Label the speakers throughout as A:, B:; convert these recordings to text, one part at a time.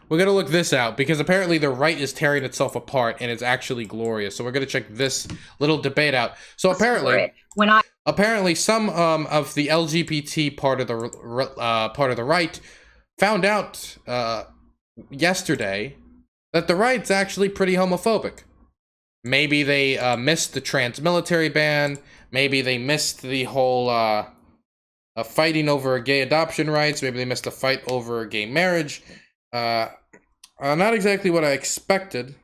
A: we're gonna look this out because apparently the right is tearing itself apart and it's actually glorious. So we're gonna check this little debate out. So apparently some of the LGBT part of the right found out yesterday that the right's actually pretty homophobic. Maybe they missed the trans military ban. Maybe they missed the whole fighting over gay adoption rights. Maybe they missed a fight over gay marriage. Not exactly what I expected.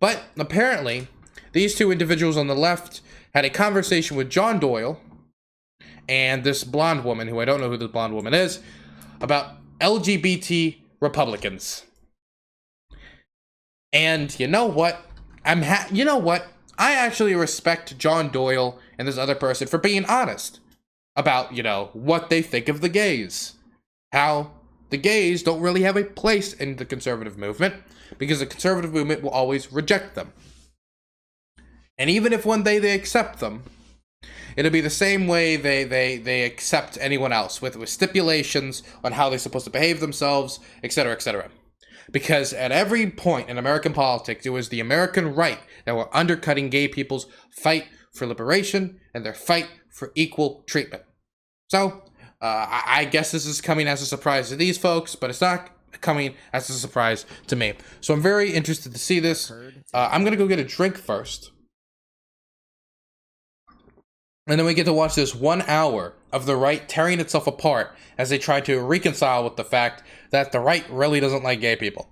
A: But apparently, these two individuals on the left had a conversation with John Doyle and this blonde woman, who I don't know who this blonde woman is, about LGBT Republicans. And you know what? You know what? I actually respect John Doyle and this other person for being honest about, what they think of the gays. How the gays don't really have a place in the conservative movement because the conservative movement will always reject them. And even if one day they accept them, it'll be the same way they accept anyone else, with stipulations on how they're supposed to behave themselves, etc., etc. Because at every point in American politics, it was the American right that were undercutting gay people's fight for liberation and their fight for equal treatment. So, I guess this is coming as a surprise to these folks, but it's not coming as a surprise to me. So I'm very interested to see this. I'm going to go get a drink first. And then we get to watch this 1 hour of the right tearing itself apart as they try to reconcile with the fact that the right really doesn't like gay people.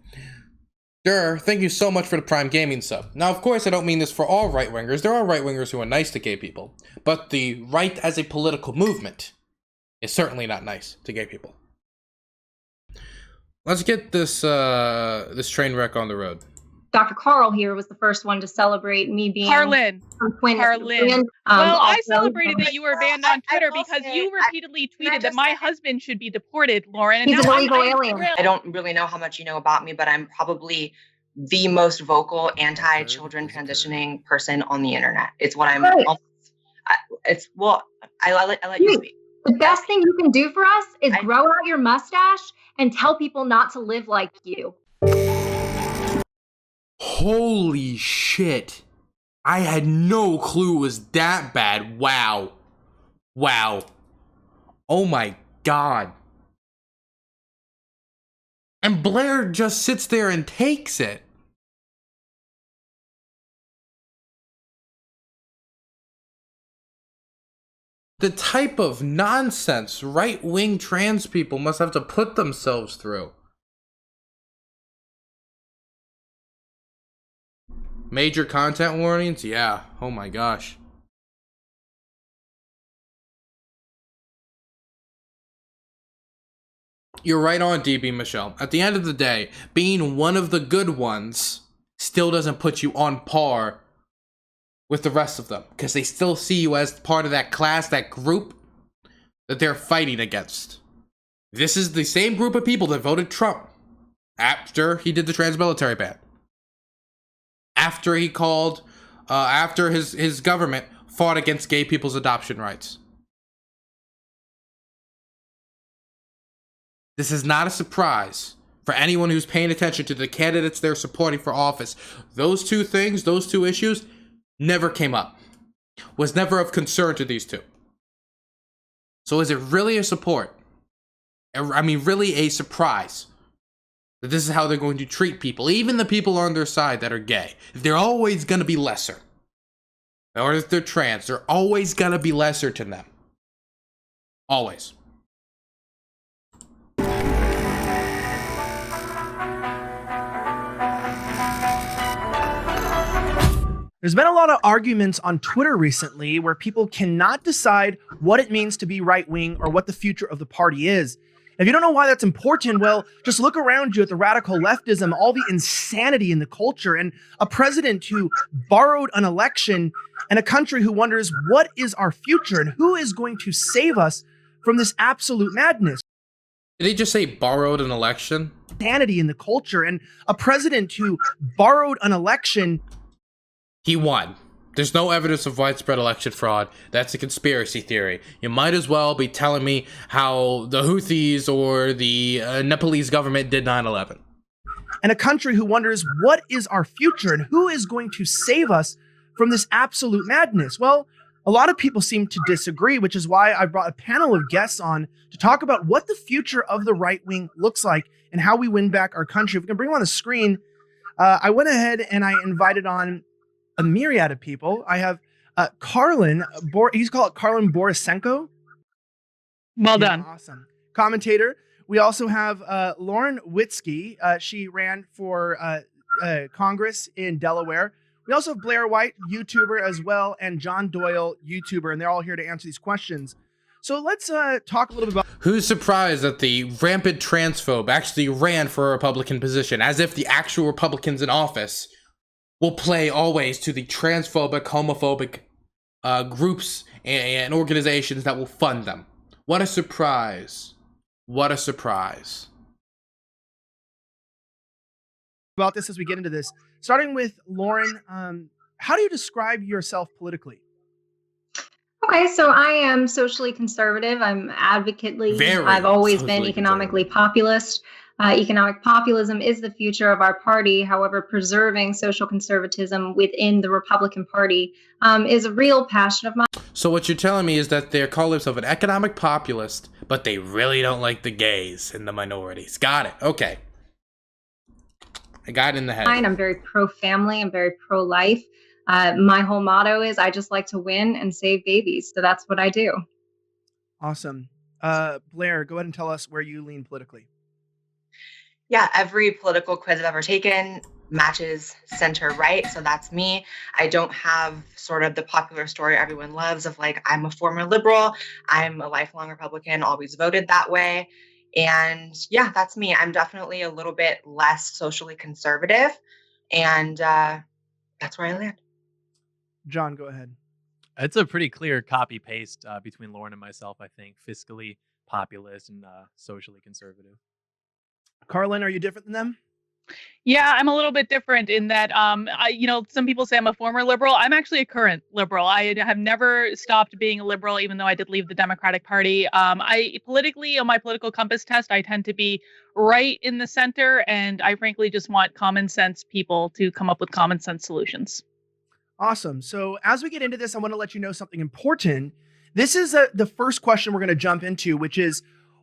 A: Thank you so much for the Prime Gaming sub. Now, of course, I don't mean this for all right-wingers. There are right-wingers who are nice to gay people. But the right as a political movement is certainly not nice to gay people. Let's get this train wreck on the road.
B: Dr. Carl here was the first one to celebrate me being
C: Harlan.
B: Well,
C: I celebrated that you were banned on Twitter because you repeatedly tweeted that my husband should be deported, Lauren. And
B: he's an illegal alien.
D: I don't really know how much you know about me, but I'm probably the most vocal anti-children transitioning person on the internet. It's what I'm.
B: Right.
D: I'll let you speak.
B: The best thing you can do for us is grow out your mustache and tell people not to live like you.
A: Holy shit. I had no clue it was that bad. Wow. Oh my god. And Blaire just sits there and takes it. The type of nonsense right-wing trans people must have to put themselves through. Major content warnings? Yeah. Oh my gosh. You're right on, DB Michelle. At the end of the day, being one of the good ones still doesn't put you on par with the rest of them, because they still see you as part of that class, that group that they're fighting against. This is the same group of people that voted Trump after he did the trans military ban. After he called, after his government fought against gay people's adoption rights. This is not a surprise for anyone who's paying attention to the candidates they're supporting for office. Those two things, those two issues, never came up. Was never of concern to these two. So is it really a support? I mean, really a surprise that this is how they're going to treat people, even the people on their side that are gay. They're always going to be lesser. Or if they're trans, they're always going to be lesser to them. Always.
E: There's been a lot of arguments on Twitter recently where people cannot decide what it means to be right-wing or what the future of the party is. If you don't know why that's important, well, just look around you at the radical leftism, all the insanity in the culture, and a president who borrowed an election, and a country who wonders what is our future and who is going to save us from this absolute madness.
A: Did he just say borrowed an election?
E: Insanity in the culture, and a president who borrowed an election.
A: He won. There's no evidence of widespread election fraud. That's a conspiracy theory. You might as well be telling me how the Houthis or the Nepalese government did 9/11.
E: And a country who wonders what is our future and who is going to save us from this absolute madness. Well, a lot of people seem to disagree, which is why I brought a panel of guests on to talk about what the future of the right wing looks like and how we win back our country. If we can bring them on the screen, I went ahead and I invited on a myriad of people. I have Karlin, he's called Karlin Borisenko.
C: Well done.
E: Awesome. Commentator. We also have Lauren Witzke. She ran for Congress in Delaware. We also have Blaire White, YouTuber as well, and John Doyle, YouTuber, and they're all here to answer these questions. So let's talk a little bit about...
A: Who's surprised that the rampant transphobe actually ran for a Republican position, as if the actual Republicans in office will play always to the transphobic, homophobic groups and organizations that will fund them. What a surprise. What a surprise.
E: About this as we get into this. Starting with Lauren, how do you describe yourself politically?
B: Okay, so I am socially conservative. I'm advocately.
A: Very
B: I've always been
A: socially
B: economically populist. Economic populism is the future of our party. However, preserving social conservatism within the Republican Party is a real passion of mine.
A: So what you're telling me is that they call themselves an economic populist, but they really don't like the gays and the minorities. Got it. Okay. I got it in the head.
B: I'm very pro-family. I'm very pro-life. My whole motto is I just like to win and save babies. So that's what I do.
E: Awesome. Blaire, go ahead and tell us where you lean politically.
D: Yeah, every political quiz I've ever taken matches center right. So that's me. I don't have sort of the popular story everyone loves of like, I'm a former liberal, I'm a lifelong Republican, always voted that way. And yeah, that's me. I'm definitely a little bit less socially conservative. And that's where I land.
E: John, go ahead.
F: It's a pretty clear copy paste between Lauren and myself, I think. Fiscally populist and socially conservative.
E: Karlin, are you different than them?
C: Yeah, I'm a little bit different in that, some people say I'm a former liberal. I'm actually a current liberal. I have never stopped being a liberal, even though I did leave the Democratic Party. I politically, on my political compass test, I tend to be right in the center, and I frankly just want common sense people to come up with common sense solutions.
E: Awesome. So as we get into this, I want to let you know something important. This is the first question we're going to jump into, which is,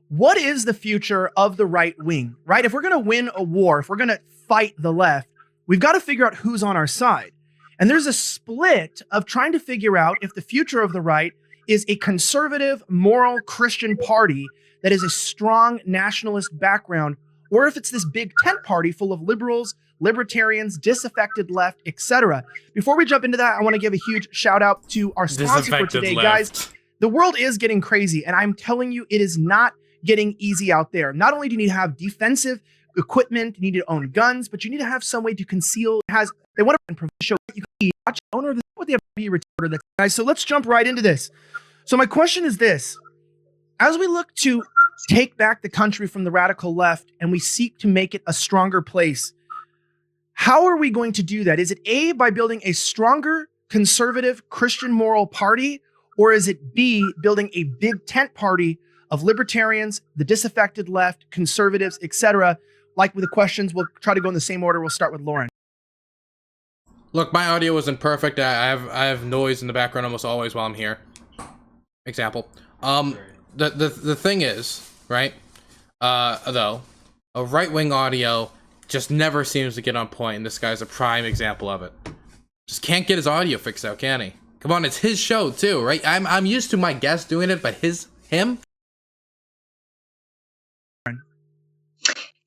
E: what is the future of the right wing, right? If we're going to win a war, if we're going to fight the left, we've got to figure out who's on our side. And there's a split of trying to figure out if the future of the right is a conservative, moral Christian party that is a strong nationalist background, or if it's this big tent party full of liberals, libertarians, disaffected left, etc. Before we jump into that, I want to give a huge shout out to our sponsor for today, guys. The world is getting crazy, and I'm telling you, it is not getting easy out there. Not only do you need to have defensive equipment, you need to own guns, but you need to have some way to conceal. They want to show you can watch the owner of what they have to be a retarder. That's guys. So let's jump right into this. So my question is this: as we look to take back the country from the radical left and we seek to make it a stronger place, how are we going to do that? Is it A, by building a stronger conservative Christian moral party, or is it B, building a big tent party of libertarians, the disaffected left, conservatives, etc.? Like with the questions, we'll try to go in the same order. We'll start with Lauren.
A: Look, my audio isn't perfect. I have noise in the background almost always while I'm here. Example. The thing is, right? Though, a right-wing audio just never seems to get on point, and this guy's a prime example of it. Just can't get his audio fixed out, can he? Come on, it's his show too, right? I'm used to my guest doing it, but him.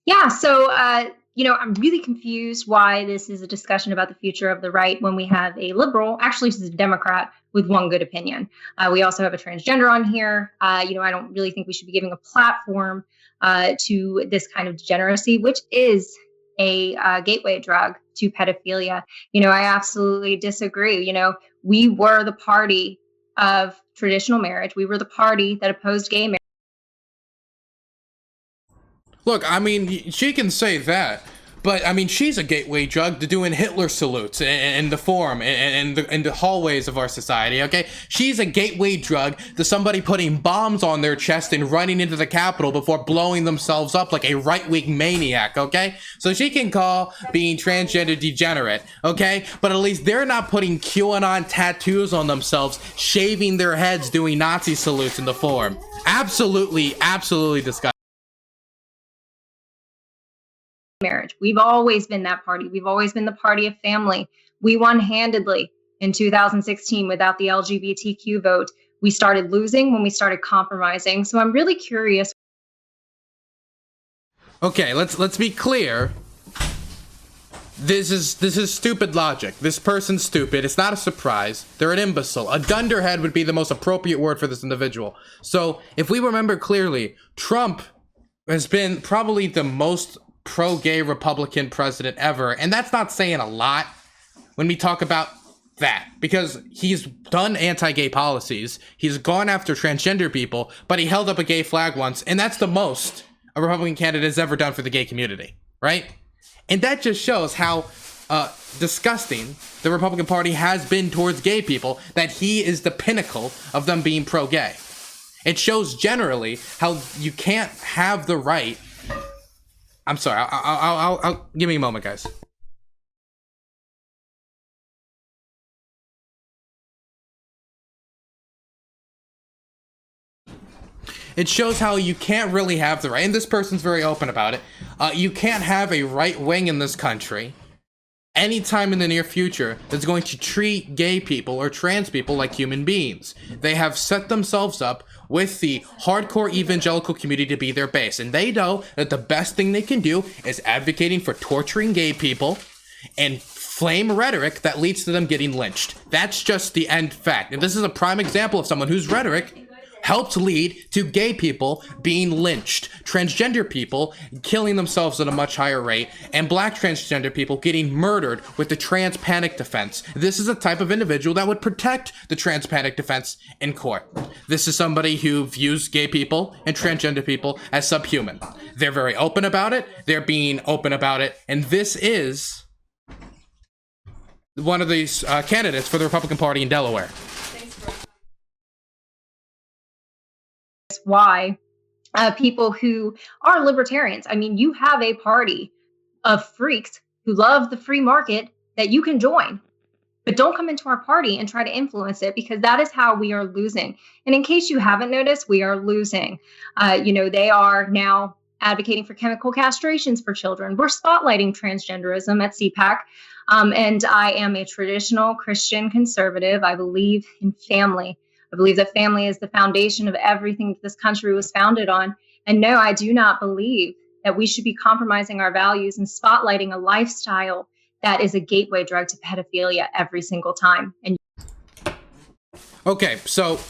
B: Yeah, so, I'm really confused why this is a discussion about the future of the right when we have a liberal, actually she's a Democrat, with one good opinion. We also have a transgender on here. I don't really think we should be giving a platform to this kind of degeneracy, which is a gateway drug to pedophilia. I absolutely disagree. We were the party of traditional marriage. We were the party that opposed gay marriage.
A: Look, I mean, she can say that, But I mean, she's a gateway drug to doing Hitler salutes in the forum and in the hallways of our society. Okay, she's a gateway drug to somebody putting bombs on their chest and running into the Capitol before blowing themselves up like a right-wing maniac. Okay, so she can call being transgender degenerate. Okay, but at least they're not putting QAnon tattoos on themselves, shaving their heads, doing Nazi salutes in the forum. Absolutely disgusting.
B: Marriage. We've always been that party. We've always been the party of family. We won handedly in 2016 without the LGBTQ vote. We started losing when we started compromising. So I'm really curious.
A: Okay, let's be clear. This is stupid logic. This person's stupid. It's not a surprise. They're an imbecile. A dunderhead would be the most appropriate word for this individual. So if we remember clearly, Trump has been probably the most pro-gay Republican president ever, and that's not saying a lot when we talk about that, because he's done anti-gay policies, he's gone after transgender people, but he held up a gay flag once, and that's the most a Republican candidate has ever done for the gay community, right? And that just shows how disgusting the Republican Party has been towards gay people, that he is the pinnacle of them being pro-gay. It shows generally how you can't have the right. I'm sorry, I'll give me a moment, guys. It shows how you can't really have the right, and this person's very open about it. You can't have a right wing in this country anytime in the near future that's going to treat gay people or trans people like human beings. They have set themselves up with the hardcore evangelical community to be their base, and they know that the best thing they can do is advocating for torturing gay people and flame rhetoric that leads to them getting lynched. That's just the end fact. And this is a prime example of someone whose rhetoric helped lead to gay people being lynched, transgender people killing themselves at a much higher rate, and black transgender people getting murdered with the trans panic defense. This is a type of individual that would protect the trans panic defense in court. This is somebody who views gay people and transgender people as subhuman. They're very open about it. They're being open about it. And this is one of these candidates for the Republican Party in Delaware.
B: Why people who are libertarians, I mean, you have a party of freaks who love the free market that you can join, but don't come into our party and try to influence it, because that is how we are losing. And in case you haven't noticed, we are losing. They are now advocating for chemical castrations for children. We're spotlighting transgenderism at CPAC. And I am a traditional Christian conservative. I believe in family. I believe that family is the foundation of everything that this country was founded on. And no, I do not believe that we should be compromising our values and spotlighting a lifestyle that is a gateway drug to pedophilia every single time. And
A: okay, so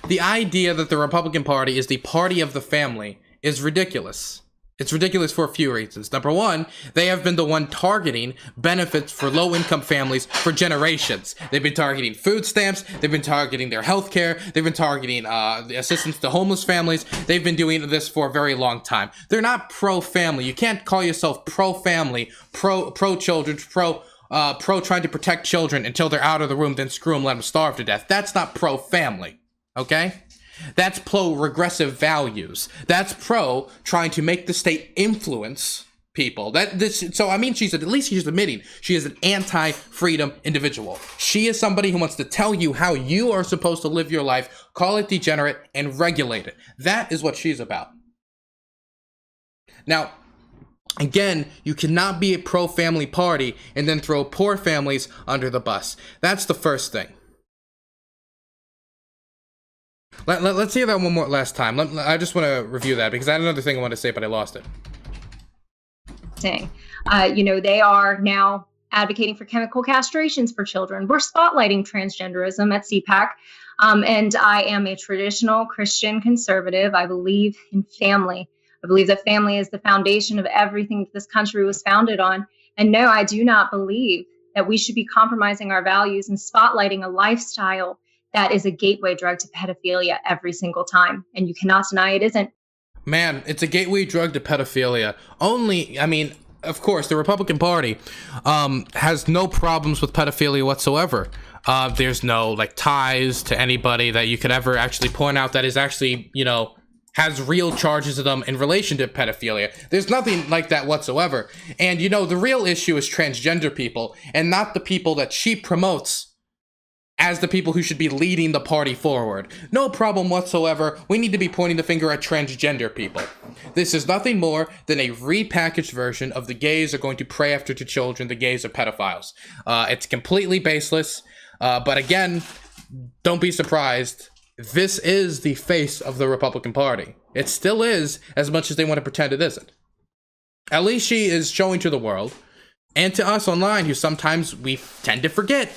A: the idea that the Republican Party is the party of the family is ridiculous. It's ridiculous for a few reasons. Number one, they have been the one targeting benefits for low-income families for generations. They've been targeting food stamps. They've been targeting their health care. They've been targeting the assistance to homeless families. They've been doing this for a very long time. They're not pro-family. You can't call yourself pro-family, pro-children, pro trying to protect children until they're out of the room, then screw them, let them starve to death. That's not pro-family, okay? That's pro-regressive values. That's pro trying to make the state influence people. So I mean, she's admitting she is an anti-freedom individual. She is somebody who wants to tell you how you are supposed to live your life, call it degenerate, and regulate it. That is what she's about. Now, again, you cannot be a pro-family party and then throw poor families under the bus. That's the first thing. Let's hear that one more last time. I just want to review that because I had another thing I wanted to say, but I lost it.
B: They are now advocating for chemical castrations for children. We're spotlighting transgenderism at CPAC. And I am a traditional Christian conservative. I believe in family. I believe that family is the foundation of everything that this country was founded on. And no, I do not believe that we should be compromising our values and spotlighting a lifestyle that is a gateway drug to pedophilia every single time. And you cannot deny it isn't.
A: Man, it's a gateway drug to pedophilia. I mean, of course, the Republican Party has no problems with pedophilia whatsoever. There's no like ties to anybody that you could ever actually point out that is actually, has real charges of them in relation to pedophilia. There's nothing like that whatsoever. And the real issue is transgender people, and not the people that she promotes as the people who should be leading the party forward. No problem whatsoever. We need to be pointing the finger at transgender people. This is nothing more than a repackaged version of the gays are going to pray after to children, the gays are pedophiles. It's completely baseless. But again, don't be surprised. This is the face of the Republican Party. It still is, as much as they want to pretend it isn't. At least she is showing to the world, and to us online, who sometimes we tend to forget,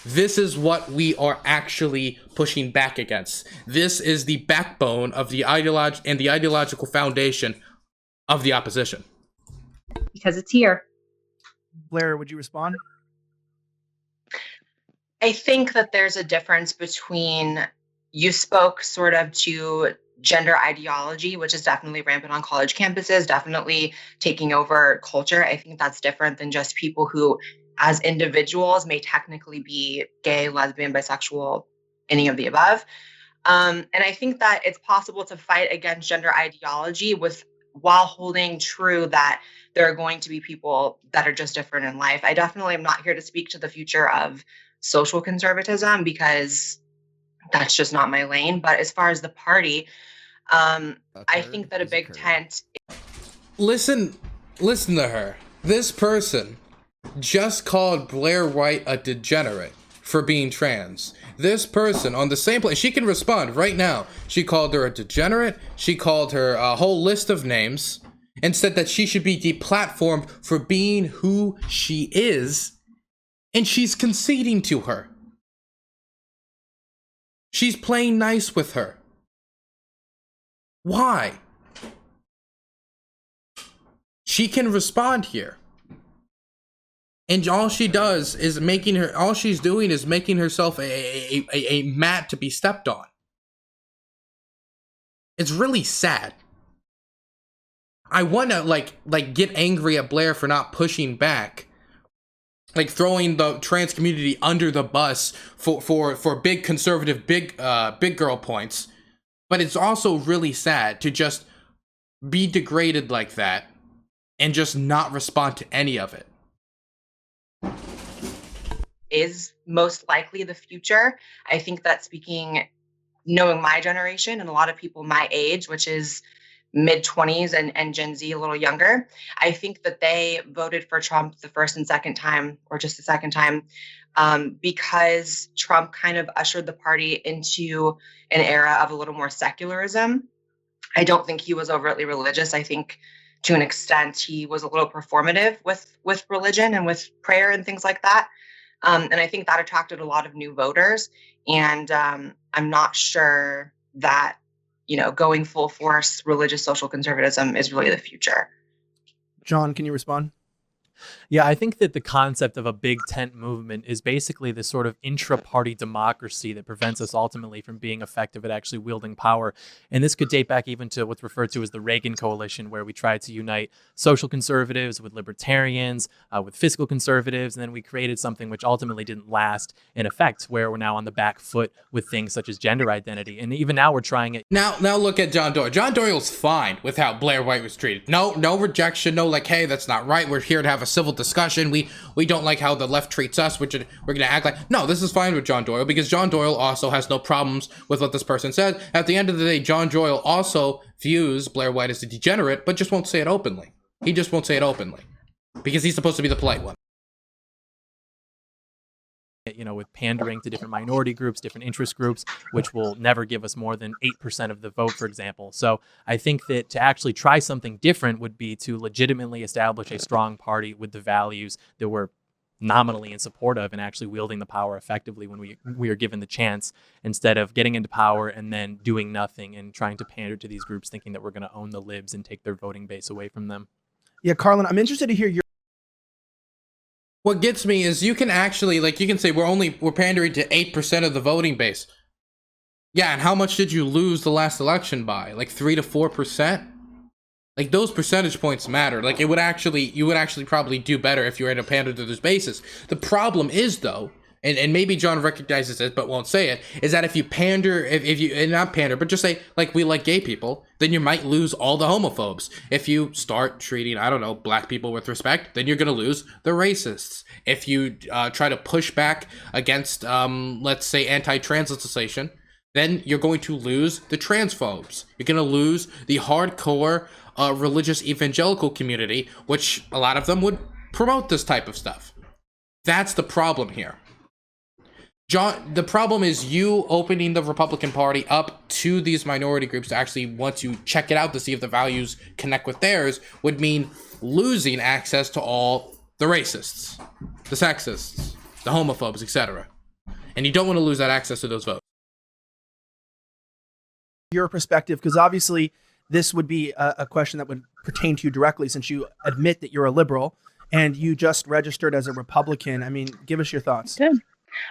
A: this is what we are actually pushing back against. This is the backbone of the ideological foundation of the opposition.
B: Because it's here.
E: Blaire, would you respond?
D: I think that there's a difference between, you spoke sort of to gender ideology, which is definitely rampant on college campuses, definitely taking over culture. I think that's different than just people who, as individuals, may technically be gay, lesbian, bisexual, any of the above. And I think that it's possible to fight against gender ideology while holding true that there are going to be people that are just different in life. I definitely am not here to speak to the future of social conservatism, because that's just not my lane. But as far as the party, I think that a big tent.
A: Listen to her. This person just called Blaire White a degenerate for being trans. This person on the same place, she can respond right now. She called her a degenerate. She called her a whole list of names and said that she should be deplatformed for being who she is. And she's conceding to her. She's playing nice with her. Why? She can respond here. And all she's doing is making herself a mat to be stepped on. It's really sad. I want to like get angry at Blaire for not pushing back, like throwing the trans community under the bus for big conservative big girl points. But it's also really sad to just be degraded like that and just not respond to any of it.
D: Is most likely the future. I think that knowing my generation and a lot of people my age, which is mid-20s and Gen Z a little younger, I think that they voted for Trump the first and second time, or just the second time, because Trump kind of ushered the party into an era of a little more secularism. I don't think he was overtly religious. I think to an extent he was a little performative with religion and with prayer and things like that. And I think that attracted a lot of new voters. And I'm not sure that, going full force religious social conservatism is really the future.
E: John, can you respond?
F: Yeah, I think that the concept of a big tent movement is basically this sort of intra-party democracy that prevents us ultimately from being effective at actually wielding power. And this could date back even to what's referred to as the Reagan Coalition, where we tried to unite social conservatives with libertarians, with fiscal conservatives, and then we created something which ultimately didn't last in effect, where we're now on the back foot with things such as gender identity. And even now we're trying it.
A: Now look at John Doyle. John Doyle's fine with how Blaire White was treated. No rejection, no like, hey, that's not right. We're here to have a civil discussion. We don't like how the left treats us, which we're gonna act like. No, this is fine with John Doyle, because John Doyle also has no problems with what this person said. At the end of the day, John Doyle also views Blaire White as a degenerate, but just won't say it openly. He just won't say it openly because he's supposed to be the polite one.
F: With pandering to different minority groups, different interest groups, which will never give us more than 8% of the vote, for example. So I think that to actually try something different would be to legitimately establish a strong party with the values that we're nominally in support of and actually wielding the power effectively when we are given the chance, instead of getting into power and then doing nothing and trying to pander to these groups thinking that we're going to own the libs and take their voting base away from them.
E: Yeah, Carlin, I'm interested to hear your.
A: What gets me is you can actually, you can say we're pandering to 8% of the voting base. Yeah, and how much did you lose the last election by? Like 3 to 4%? Like, those percentage points matter. Like, you would actually probably do better if you were to pander to this basis. The problem is, though, and maybe John recognizes it but won't say it, is that if you pander, if you, and not pander, but just say, like, we like gay people, then you might lose all the homophobes. If you start treating, I don't know, black people with respect, then you're going to lose the racists. If you try to push back against, let's say, anti-trans legislation, then you're going to lose the transphobes. You're going to lose the hardcore religious evangelical community, which a lot of them would promote this type of stuff. That's the problem here. John, the problem is you opening the Republican Party up to these minority groups to actually want to check it out to see if the values connect with theirs would mean losing access to all the racists, the sexists, the homophobes, etc. And you don't want to lose that access to those votes.
E: Your perspective, because obviously this would be a question that would pertain to you directly, since you admit that you're a liberal and you just registered as a Republican. I mean, give us your thoughts.
C: Good.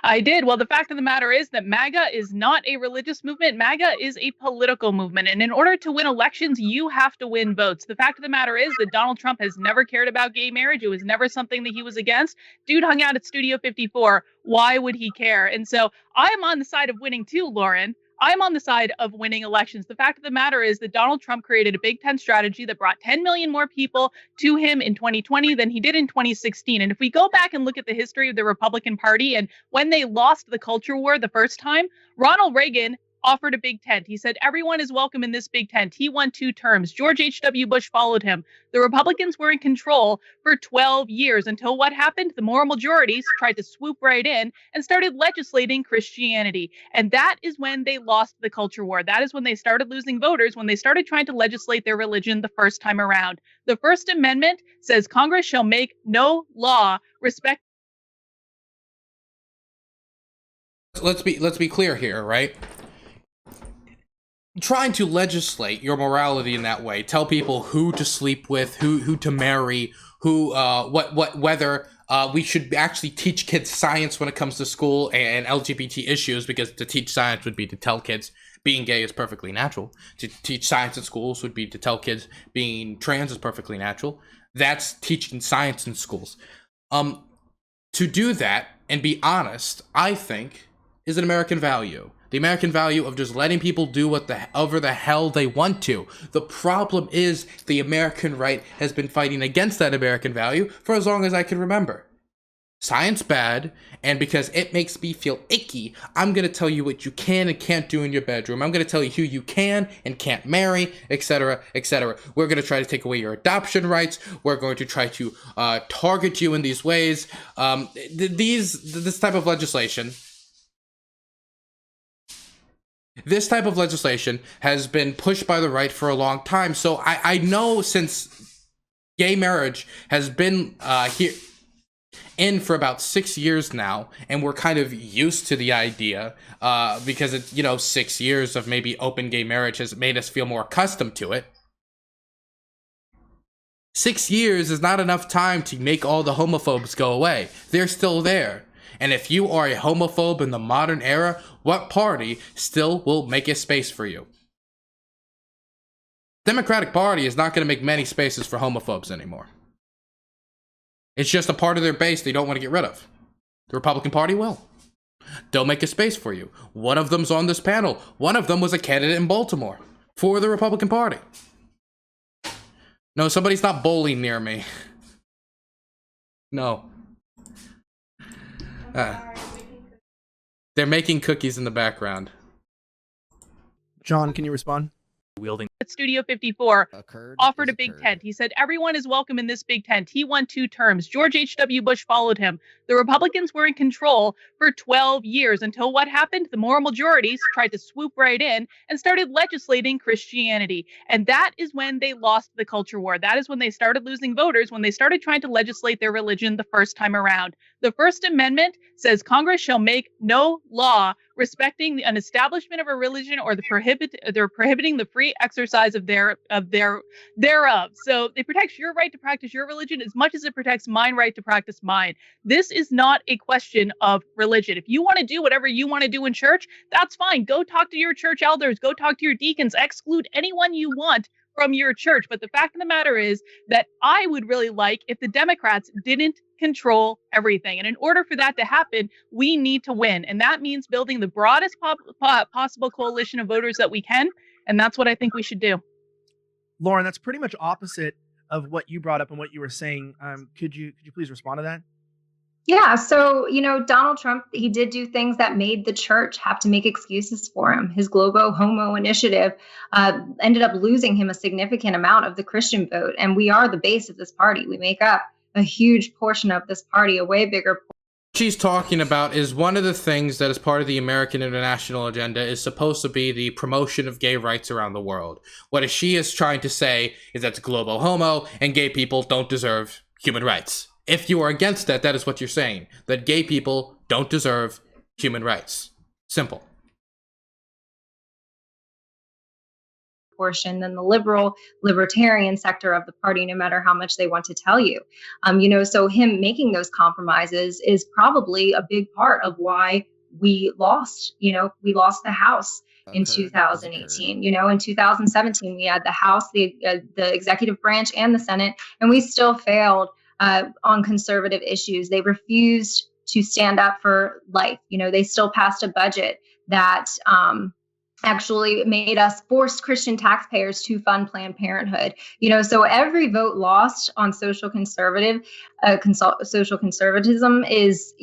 C: I did. Well, the fact of the matter is that MAGA is not a religious movement. MAGA is a political movement. And in order to win elections, you have to win votes. The fact of the matter is that Donald Trump has never cared about gay marriage. It was never something that he was against. Dude hung out at Studio 54. Why would he care? And so I'm on the side of winning too, Lauren. I'm on the side of winning elections. The fact of the matter is that Donald Trump created a Big Tent strategy that brought 10 million more people to him in 2020 than he did in 2016. And if we go back and look at the history of the Republican Party and when they lost the culture war the first time, Ronald Reagan offered a big tent. He said, everyone is welcome in this big tent. He won 2 terms. George H.W. Bush followed him. The Republicans were in control for 12 years until what happened? The moral majorities tried to swoop right in and started legislating Christianity. And that is when they lost the culture war. That is when they started losing voters, when they started trying to legislate their religion the first time around. The First Amendment says Congress shall make no law respect.
A: Let's be clear here, right? Trying to legislate your morality in that way, tell people who to sleep with, who to marry, whether we should actually teach kids science when it comes to school and LGBT issues, because to teach science would be to tell kids being gay is perfectly natural. To teach science in schools would be to tell kids being trans is perfectly natural. That's teaching science in schools. To do that and be honest, I think, is an American value. The American value of just letting people do whatever the hell they want to. The problem is the American right has been fighting against that American value for as long as I can remember. Science bad, and because it makes me feel icky, I'm going to tell you what you can and can't do in your bedroom. I'm going to tell you who you can and can't marry, etc., etc. We're going to try to take away your adoption rights. We're going to try to target you in these ways. This type of legislation... This type of legislation has been pushed by the right for a long time. So I know, since gay marriage has been here in for about 6 years now, and we're kind of used to the idea because it's, 6 years of maybe open gay marriage has made us feel more accustomed to it. 6 years is not enough time to make all the homophobes go away. They're still there. And if you are a homophobe in the modern era, what party still will make a space for you? Democratic Party is not going to make many spaces for homophobes anymore. It's just a part of their base they don't want to get rid of. The Republican Party will. They'll make a space for you. One of them's on this panel. One of them was a candidate in Baltimore for the Republican Party. No, somebody's not bowling near me. No. They're making cookies in the background.
E: John, can you respond?
F: Wielding
C: At Studio 54 offered a big tent. He said, everyone is welcome in this big tent. He won 2 terms. George H.W. Bush followed him. The Republicans were in control for 12 years until what happened? The moral majorities tried to swoop right in and started legislating Christianity. And that is when they lost the culture war. That is when they started losing voters, when they started trying to legislate their religion the first time around. The First Amendment says Congress shall make no law respecting an establishment of a religion or prohibiting the free exercise exercise of thereof. So it protects your right to practice your religion as much as it protects mine right to practice mine. This is not a question of religion. If you want to do whatever you want to do in church, that's fine. Go talk to your church elders, go talk to your deacons, exclude anyone you want from your church. But the fact of the matter is that I would really like if the Democrats didn't control everything. And in order for that to happen, we need to win. And that means building the broadest possible coalition of voters that we can. And that's what I think we should do.
E: Lauren, that's pretty much opposite of what you brought up and what you were saying. Could you please respond to that?
B: Yeah, so, Donald Trump, he did do things that made the church have to make excuses for him. His Globo Homo initiative ended up losing him a significant amount of the Christian vote. And we are the base of this party. We make up a huge portion of this party, a way bigger portion.
A: What she's talking about is one of the things that is part of the American international agenda is supposed to be the promotion of gay rights around the world. What she is trying to say is that Globo Homo and gay people don't deserve human rights. If you are against that, that is what you're saying, that gay people don't deserve human rights. Simple.
B: Portion than the libertarian sector of the party, no matter how much they want to tell you. So him making those compromises is probably a big part of why we lost, we lost the House in 2018. In 2017, we had the House, the executive branch and the Senate, and we still failed on conservative issues. They refused to stand up for life. They still passed a budget that actually made us forced Christian taxpayers to fund Planned Parenthood. So every vote lost on social conservatism is,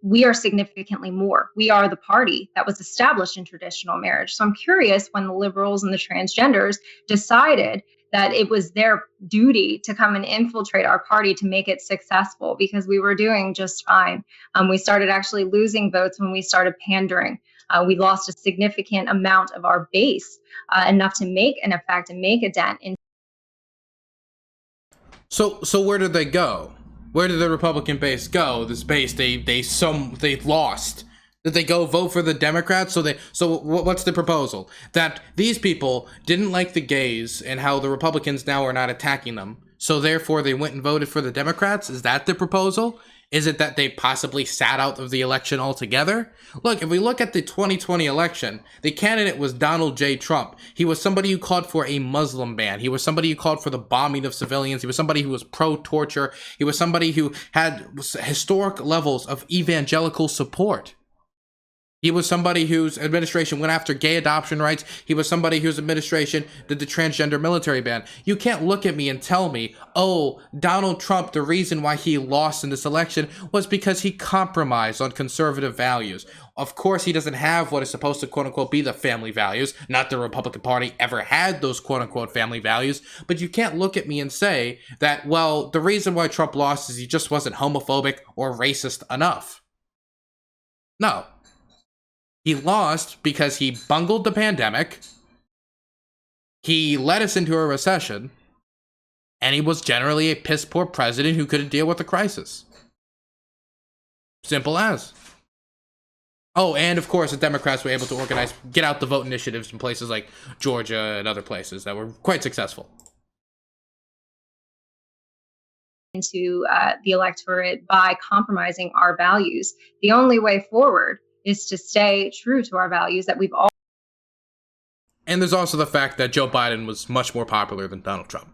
B: we are significantly more. We are the party that was established in traditional marriage. So I'm curious when the liberals and the transgenders decided that it was their duty to come and infiltrate our party to make it successful, because we were doing just fine. We started actually losing votes when we started pandering. We lost a significant amount of our base, enough to make an effect and make a dent.
A: So where did they go? Where did the Republican base go? This base they lost. Did they go vote for the Democrats? So what's the proposal? That these people didn't like the gays and how the Republicans now are not attacking them. So therefore they went and voted for the Democrats? Is that the proposal? Is it that they possibly sat out of the election altogether? Look, if we look at the 2020 election, the candidate was Donald J. Trump. He was somebody who called for a Muslim ban. He was somebody who called for the bombing of civilians. He was somebody who was pro-torture. He was somebody who had historic levels of evangelical support. He was somebody whose administration went after gay adoption rights. He was somebody whose administration did the transgender military ban. You can't look at me and tell me, oh, Donald Trump, the reason why he lost in this election was because he compromised on conservative values. Of course, he doesn't have what is supposed to, quote unquote, be the family values. Not the Republican Party ever had those, quote unquote, family values. But you can't look at me and say that, well, the reason why Trump lost is he just wasn't homophobic or racist enough. No. He lost because he bungled the pandemic, he led us into a recession, and he was generally a piss-poor president who couldn't deal with the crisis. Simple as. Oh, and of course the Democrats were able to organize get out the vote initiatives in places like Georgia and other places that were quite successful.
B: Into the electorate by compromising our values. The only way forward is to stay true to our values that we've all.
A: And there's also the fact that Joe Biden was much more popular than Donald Trump.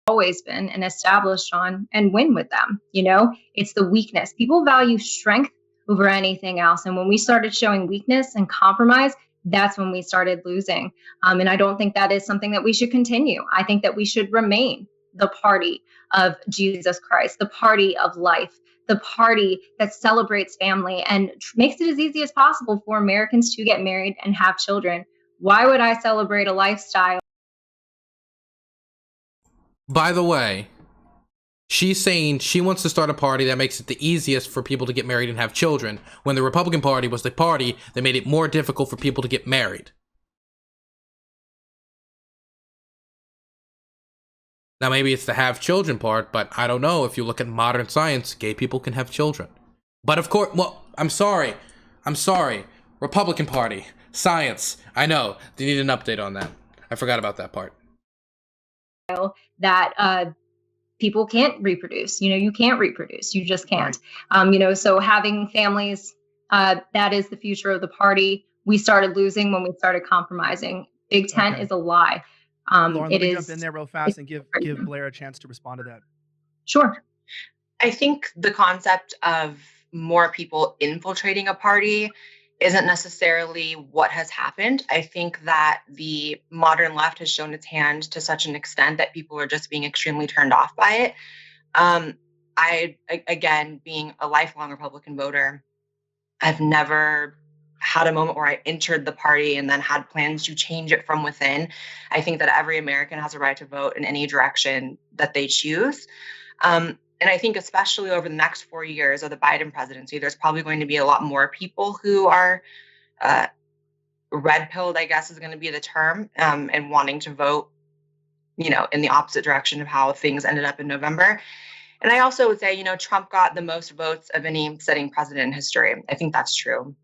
B: Always been and established on and win with them. It's the weakness. People value strength over anything else. And when we started showing weakness and compromise, that's when we started losing. And I don't think that is something that we should continue. I think that we should remain the party of Jesus Christ, the party of life, the party that celebrates family and makes it as easy as possible for Americans to get married and have children. Why would I celebrate a lifestyle?
A: By the way, she's saying she wants to start a party that makes it the easiest for people to get married and have children, when the Republican Party was the party that made it more difficult for people to get married. Now, maybe it's the have children part, but I don't know. If you look at modern science, gay people can have children. But of course, well, I'm sorry. Republican Party, Science. I know. They need an update on that. I forgot about that part.
B: That people can't reproduce. You can't reproduce. You just can't. So having families, that is the future of the party. We started losing when we started compromising. Big Tent is a lie.
E: Lauren, let me jump in there real fast and give Blaire a chance to respond to that.
B: Sure.
D: I think the concept of more people infiltrating a party isn't necessarily what has happened. I think that the modern left has shown its hand to such an extent that people are just being extremely turned off by it. Again, being a lifelong Republican voter, I've never had a moment where I entered the party and then had plans to change it from within. I think that every American has a right to vote in any direction that they choose. And I think especially over the next 4 years of the Biden presidency, there's probably going to be a lot more people who are red-pilled, I guess is going to be the term, and wanting to vote, in the opposite direction of how things ended up in November. And I also would say, Trump got the most votes of any sitting president in history. I think that's true,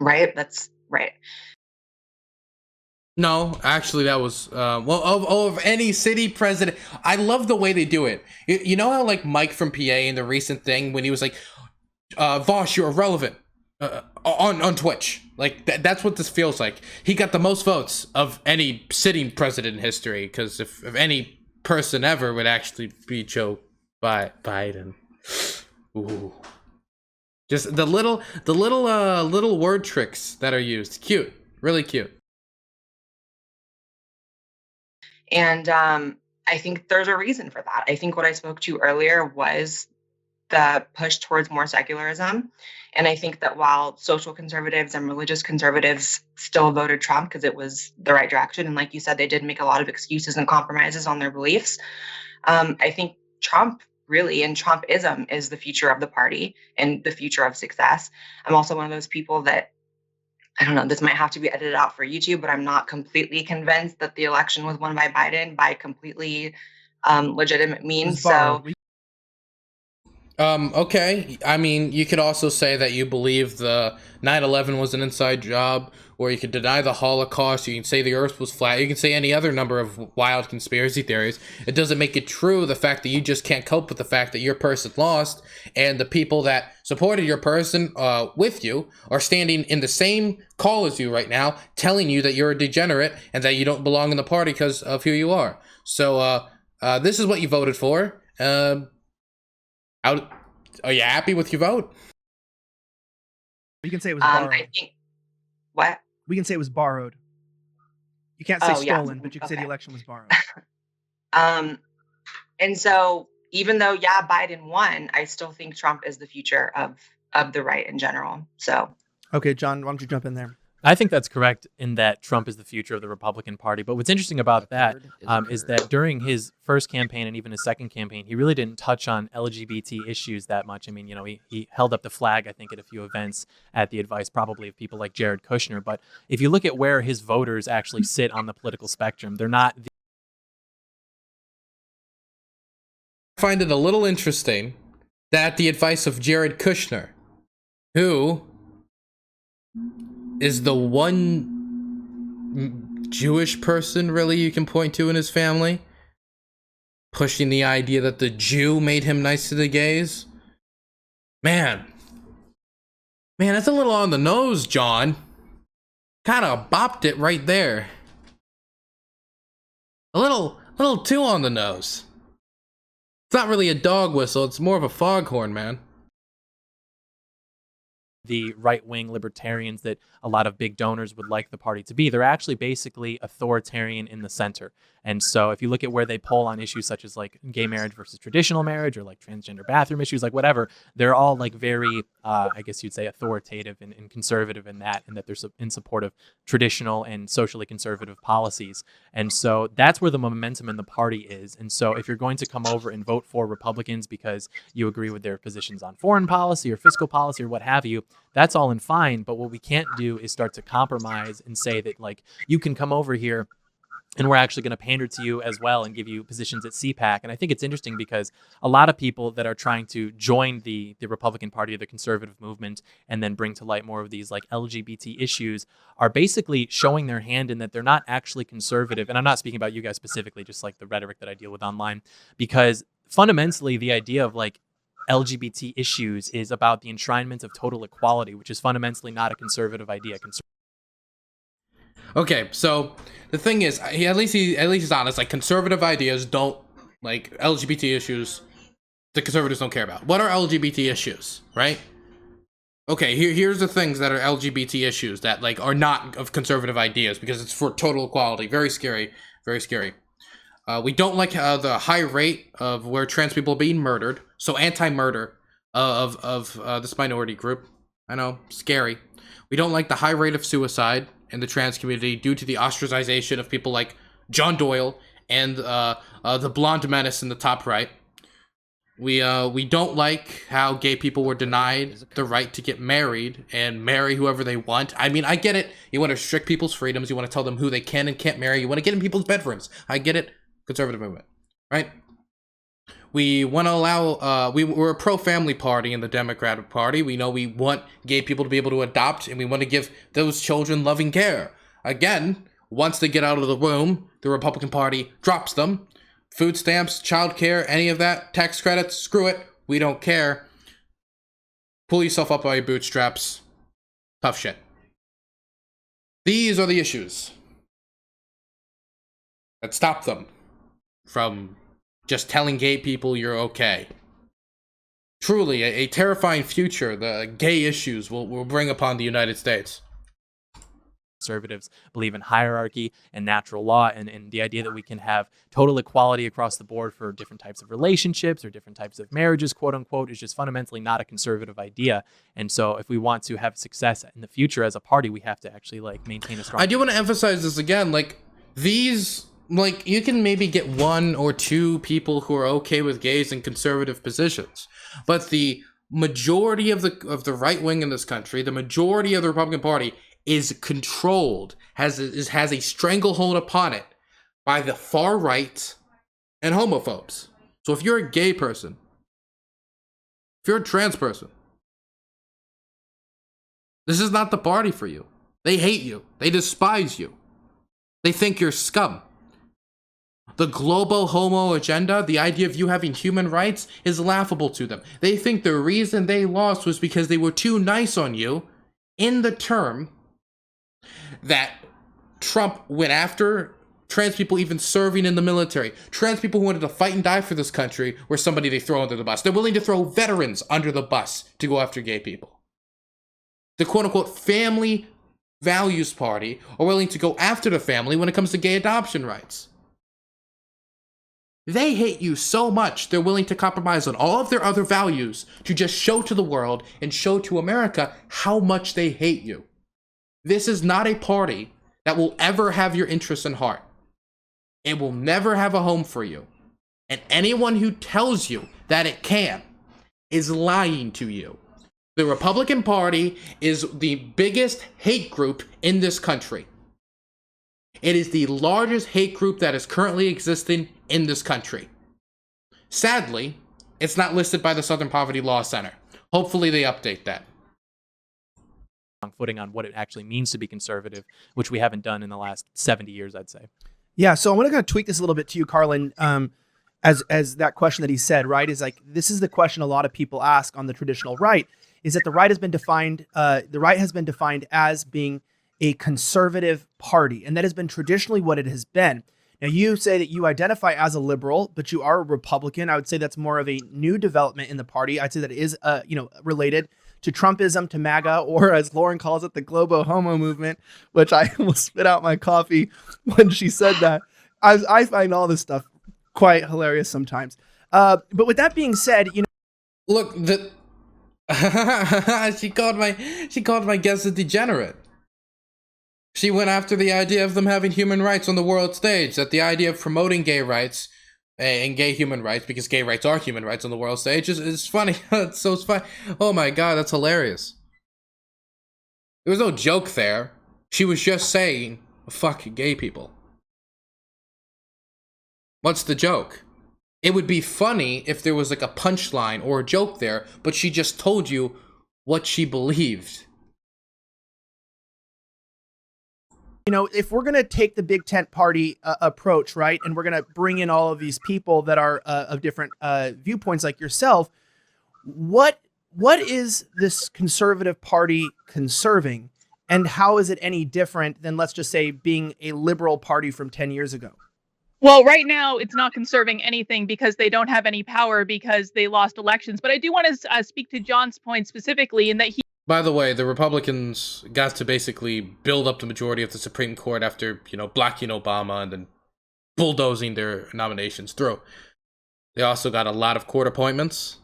D: right? That's right.
A: No, actually, that was of any city president. I love the way they do it. You know how like Mike from PA in the recent thing when he was like, "Vosh, you're irrelevant," on Twitch. Like that's what this feels like. He got the most votes of any sitting president in history because if any person ever would actually be Joe Biden. Ooh, just the little word tricks that are used. Cute, really cute.
D: And I think there's a reason for that. I think what I spoke to earlier was the push towards more secularism. And I think that while social conservatives and religious conservatives still voted Trump because it was the right direction, and like you said, they did make a lot of excuses and compromises on their beliefs, I think Trump really and Trumpism is the future of the party and the future of success. I'm also one of those people that, I don't know, this might have to be edited out for YouTube, but I'm not completely convinced that the election was won by Biden by completely legitimate means. So,
A: okay. I mean, you could also say that you believe the 9/11 was an inside job, or you could deny the Holocaust. You can say the Earth was flat. You can say any other number of wild conspiracy theories. It doesn't make it true. The fact that you just can't cope with the fact that your person lost, and the people that supported your person with you are standing in the same call as you right now, telling you that you're a degenerate and that you don't belong in the party because of who you are. So this is what you voted for. Are you happy with your vote?
E: You can say it was borrowed.
D: I think, what?
E: We can say it was borrowed. You can't say stolen, but you can say the election was borrowed.
D: And so even though, Biden won, I still think Trump is the future of the right in general. So.
E: Okay, John, why don't you jump in there?
F: I think that's correct in that Trump is the future of the Republican Party. But what's interesting about that is that during his first campaign and even his second campaign, he really didn't touch on LGBT issues that much. I mean, he held up the flag, I think, at a few events at the advice probably of people like Jared Kushner. But if you look at where his voters actually sit on the political spectrum, they're not.
A: I find it a little interesting that at the advice of Jared Kushner, who is the one Jewish person really you can point to in his family, pushing the idea that the Jew made him nice to the gays. Man, that's a little on the nose, John. Kind of bopped it right there. A little too on the nose. It's not really a dog whistle, it's more of a foghorn, man.
F: The right-wing libertarians that a lot of big donors would like the party to be. They're actually basically authoritarian in the center. And so if you look at where they poll on issues such as like gay marriage versus traditional marriage or like transgender bathroom issues, like whatever, they're all like very, I guess you'd say authoritative and conservative in that they're in support of traditional and socially conservative policies. And so that's where the momentum in the party is. And so if you're going to come over and vote for Republicans because you agree with their positions on foreign policy or fiscal policy or what have you, that's all and fine. But what we can't do is start to compromise and say that like you can come over here and we're actually going to pander to you as well and give you positions at CPAC. And I think it's interesting because a lot of people that are trying to join the Republican Party or the conservative movement and then bring to light more of these like LGBT issues are basically showing their hand in that they're not actually conservative. And I'm not speaking about you guys specifically, just like the rhetoric that I deal with online, because fundamentally the idea of like LGBT issues is about the enshrinement of total equality, which is fundamentally not a conservative idea.
A: Okay, so the thing is, at least he's honest. Like, conservative ideas don't, like, LGBT issues, the conservatives don't care about. What are LGBT issues, right? Okay, here's the things that are LGBT issues that, like, are not of conservative ideas because it's for total equality. Very scary, very scary. We don't like the high rate of where trans people are being murdered, so anti-murder of this minority group. I know, scary. We don't like the high rate of suicide in the trans community due to the ostracization of people like John Doyle and the blonde menace in the top right. We don't like how gay people were denied the right to get married and marry whoever they want. I mean, I get it. You want to restrict people's freedoms. You want to tell them who they can and can't marry. You want to get in people's bedrooms. I get it. Conservative movement, right? We want to allow, we're a pro-family party in the Democratic Party. We know we want gay people to be able to adopt, and we want to give those children loving care. Again, once they get out of the womb, the Republican Party drops them. Food stamps, childcare, any of that, tax credits, screw it. We don't care. Pull yourself up by your bootstraps. Tough shit. These are the issues that stop them from just telling gay people you're okay. Truly, a terrifying future the gay issues will bring upon the United States.
F: Conservatives believe in hierarchy and natural law and the idea that we can have total equality across the board for different types of relationships or different types of marriages, quote unquote, is just fundamentally not a conservative idea. And so if we want to have success in the future as a party, we have to actually like maintain a strong...
A: I do want to emphasize this again, like these... Like, you can maybe get one or two people who are okay with gays in conservative positions, but the majority of the right wing in this country, the majority of the Republican Party is controlled, has a stranglehold upon it by the far right and homophobes. So if you're a gay person, if you're a trans person, this is not the party for you. They hate you. They despise you. They think you're scum. The global homo agenda, the idea of you having human rights, is laughable to them. They think the reason they lost was because they were too nice on you in the term that Trump went after trans people even serving in the military. Trans people who wanted to fight and die for this country were somebody they throw under the bus. They're willing to throw veterans under the bus to go after gay people. The quote-unquote family values party are willing to go after the family when it comes to gay adoption rights. They hate you so much, they're willing to compromise on all of their other values to just show to the world and show to America how much they hate you. This is not a party that will ever have your interests in heart. It will never have a home for you. And anyone who tells you that it can is lying to you. The Republican Party is the biggest hate group in this country. It is the largest hate group that is currently existing in this country. Sadly, it's not listed by the Southern Poverty Law Center. Hopefully they update that.
F: Footing on what it actually means to be conservative, which we haven't done in the last 70 years, I'd say.
E: Yeah, so I want to kind of tweak this a little bit to you, Carlin. As that question that he said, right, is like, this is the question a lot of people ask on the traditional right, is that the right has been defined as being a conservative party, and that has been traditionally what it has been. Now, you say that you identify as a liberal, but you are a Republican. I would say that's more of a new development in the party. I'd say that it is, related to Trumpism, to MAGA, or as Lauren calls it, the Globo Homo movement, which I almost spit out my coffee when she said that. I find all this stuff quite hilarious sometimes. But with that being said,
A: look, she called my guest a degenerate. She went after the idea of them having human rights on the world stage, that the idea of promoting gay rights and gay human rights, because gay rights are human rights on the world stage, is funny. It's funny. Oh my God, that's hilarious. There was no joke there. She was just saying, fuck gay people. What's the joke? It would be funny if there was like a punchline or a joke there, but she just told you what she believed.
E: You know, if we're going to take the big tent party approach, right, and we're going to bring in all of these people that are of different viewpoints like yourself, what is this conservative party conserving, and how is it any different than, let's just say, being a liberal party from 10 years ago?
C: Well, right now, it's not conserving anything because they don't have any power because they lost elections. But I do want to speak to John's point specifically in that he...
A: By the way, the Republicans got to basically build up the majority of the Supreme Court after, blocking Obama and then bulldozing their nominations through. They also got a lot of court appointments.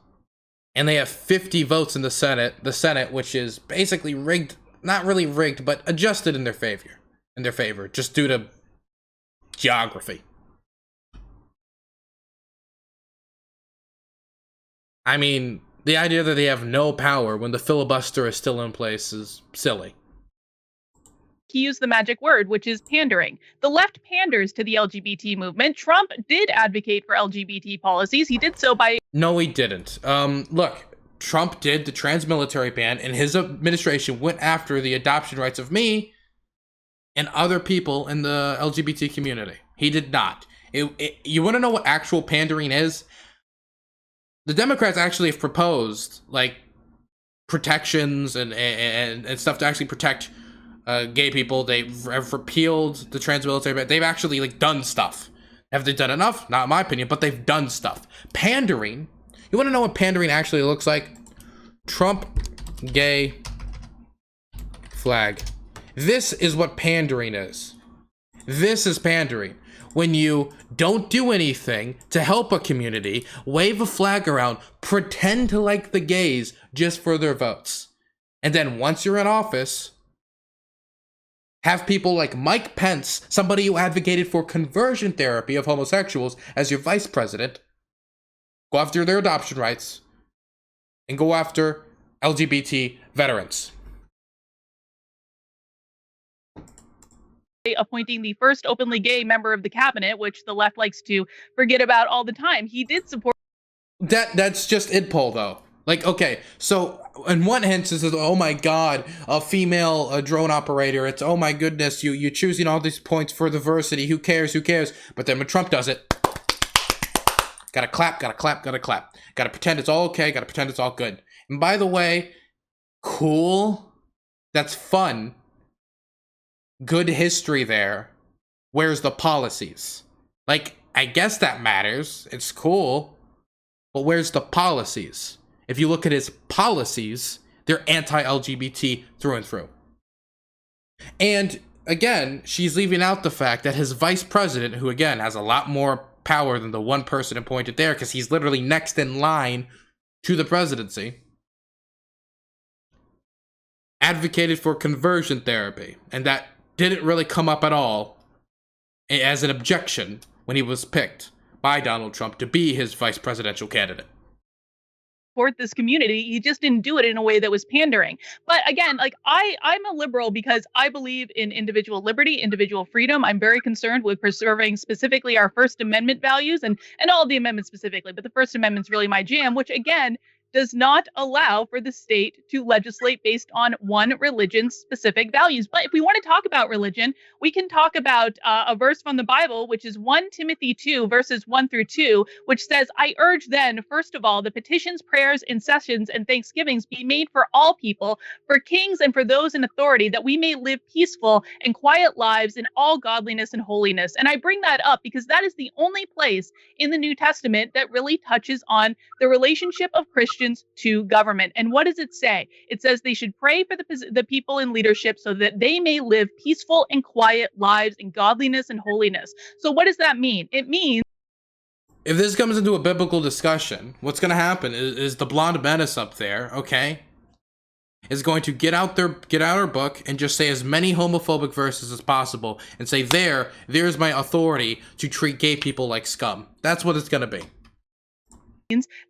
A: And they have 50 votes in the Senate, which is basically rigged, not really rigged, but adjusted in their favor, just due to geography. I mean, the idea that they have no power when the filibuster is still in place is silly.
C: He used the magic word, which is pandering. The left panders to the LGBT movement. Trump did advocate for LGBT policies. He did so by...
A: No, he didn't. Look, Trump did the trans military ban, and his administration went after the adoption rights of me and other people in the LGBT community. He did not. You want to know what actual pandering is? The Democrats actually have proposed, like, protections and stuff to actually protect gay people. They've repealed the trans military ban. They've actually, like, done stuff. Have they done enough? Not in my opinion, but they've done stuff. Pandering, you want to know what pandering actually looks like? Trump gay flag. This is what pandering is. This is pandering. When you don't do anything to help a community, wave a flag around, pretend to like the gays just for their votes. And then once you're in office, have people like Mike Pence, somebody who advocated for conversion therapy of homosexuals, as your vice president, go after their adoption rights, and go after LGBT veterans.
C: Appointing the first openly gay member of the cabinet, which the left likes to forget about all the time. He did support...
A: That's just id poll, though. Like, okay, so in one instance, it's, oh my god, a female drone operator. It's, oh my goodness, you're choosing all these points for diversity. Who cares? But then when Trump does it, gotta clap. Gotta pretend it's all okay, gotta pretend it's all good. And by the way, cool, that's fun. Good history there. Where's the policies? Like, I guess that matters. It's cool. But where's the policies? If you look at his policies, they're anti-LGBT through and through. And again, she's leaving out the fact that his vice president, who again has a lot more power than the one person appointed there, because he's literally next in line to the presidency, advocated for conversion therapy. And that didn't really come up at all as an objection when he was picked by Donald Trump to be his vice presidential candidate.
C: Support this community. He just didn't do it in a way that was pandering. But again, like I'm a liberal because I believe in individual liberty, individual freedom. I'm very concerned with preserving specifically our First Amendment values and all of the amendments specifically. But the First Amendment's really my jam, which again does not allow for the state to legislate based on one religion's specific values. But if we want to talk about religion, we can talk about a verse from the Bible, which is 1 Timothy 2, verses 1 through 2, which says, I urge then, first of all, the petitions, prayers, intercessions, and thanksgivings be made for all people, for kings and for those in authority, that we may live peaceful and quiet lives in all godliness and holiness. And I bring that up because that is the only place in the New Testament that really touches on the relationship of Christians to government. And what does it say? It says they should pray for the people in leadership so that they may live peaceful and quiet lives in godliness and holiness. So what does that mean? It means
A: if this comes into a biblical discussion, what's going to happen is the blonde menace up there, okay, is going to get out her book and just say as many homophobic verses as possible and say, there's my authority to treat gay people like scum. That's what it's going to be.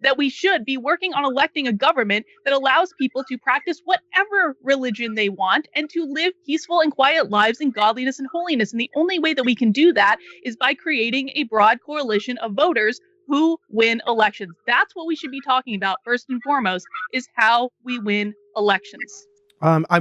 C: that we should be working on electing a government that allows people to practice whatever religion they want and to live peaceful and quiet lives in godliness and holiness. And the only way that we can do that is by creating a broad coalition of voters who win elections. That's what we should be talking about first and foremost, is how we win elections.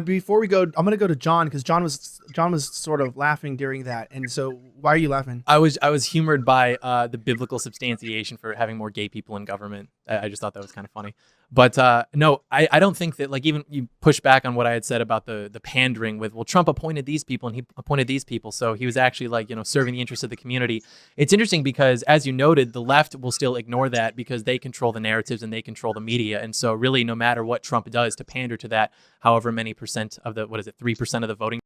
E: Before we go, I'm going to go to John, because John was sort of laughing during that. And so why are you laughing?
F: I was humored by the biblical substantiation for having more gay people in government. I just thought that was kind of funny. But no, I don't think that, like, even you push back on what I had said about the pandering with, well, Trump appointed these people and he appointed these people. So he was actually, like, serving the interests of the community. It's interesting because, as you noted, the left will still ignore that because they control the narratives and they control the media. And so really, no matter what Trump does to pander to that, however many percent of the, 3% of the voting.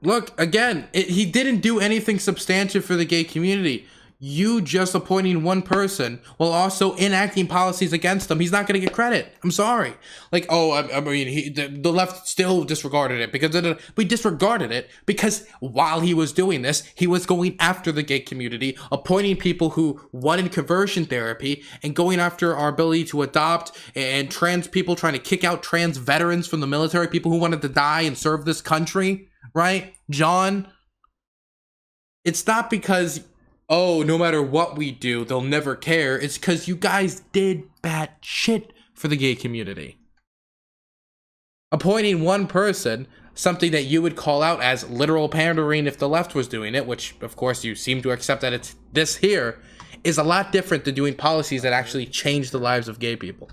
A: Look, again, he didn't do anything substantive for the gay community. You just appointing one person while also enacting policies against them, he's not going to get credit. I'm sorry. Like, I mean, the left still disregarded it because we disregarded it because while he was doing this, he was going after the gay community, appointing people who wanted conversion therapy and going after our ability to adopt, and trans people, trying to kick out trans veterans from the military, people who wanted to die and serve this country, right? John, it's not because, oh, no matter what we do, they'll never care. It's because you guys did bad shit for the gay community. Appointing one person, something that you would call out as literal pandering if the left was doing it, which, of course, you seem to accept that it's this here, is a lot different than doing policies that actually change the lives of gay people.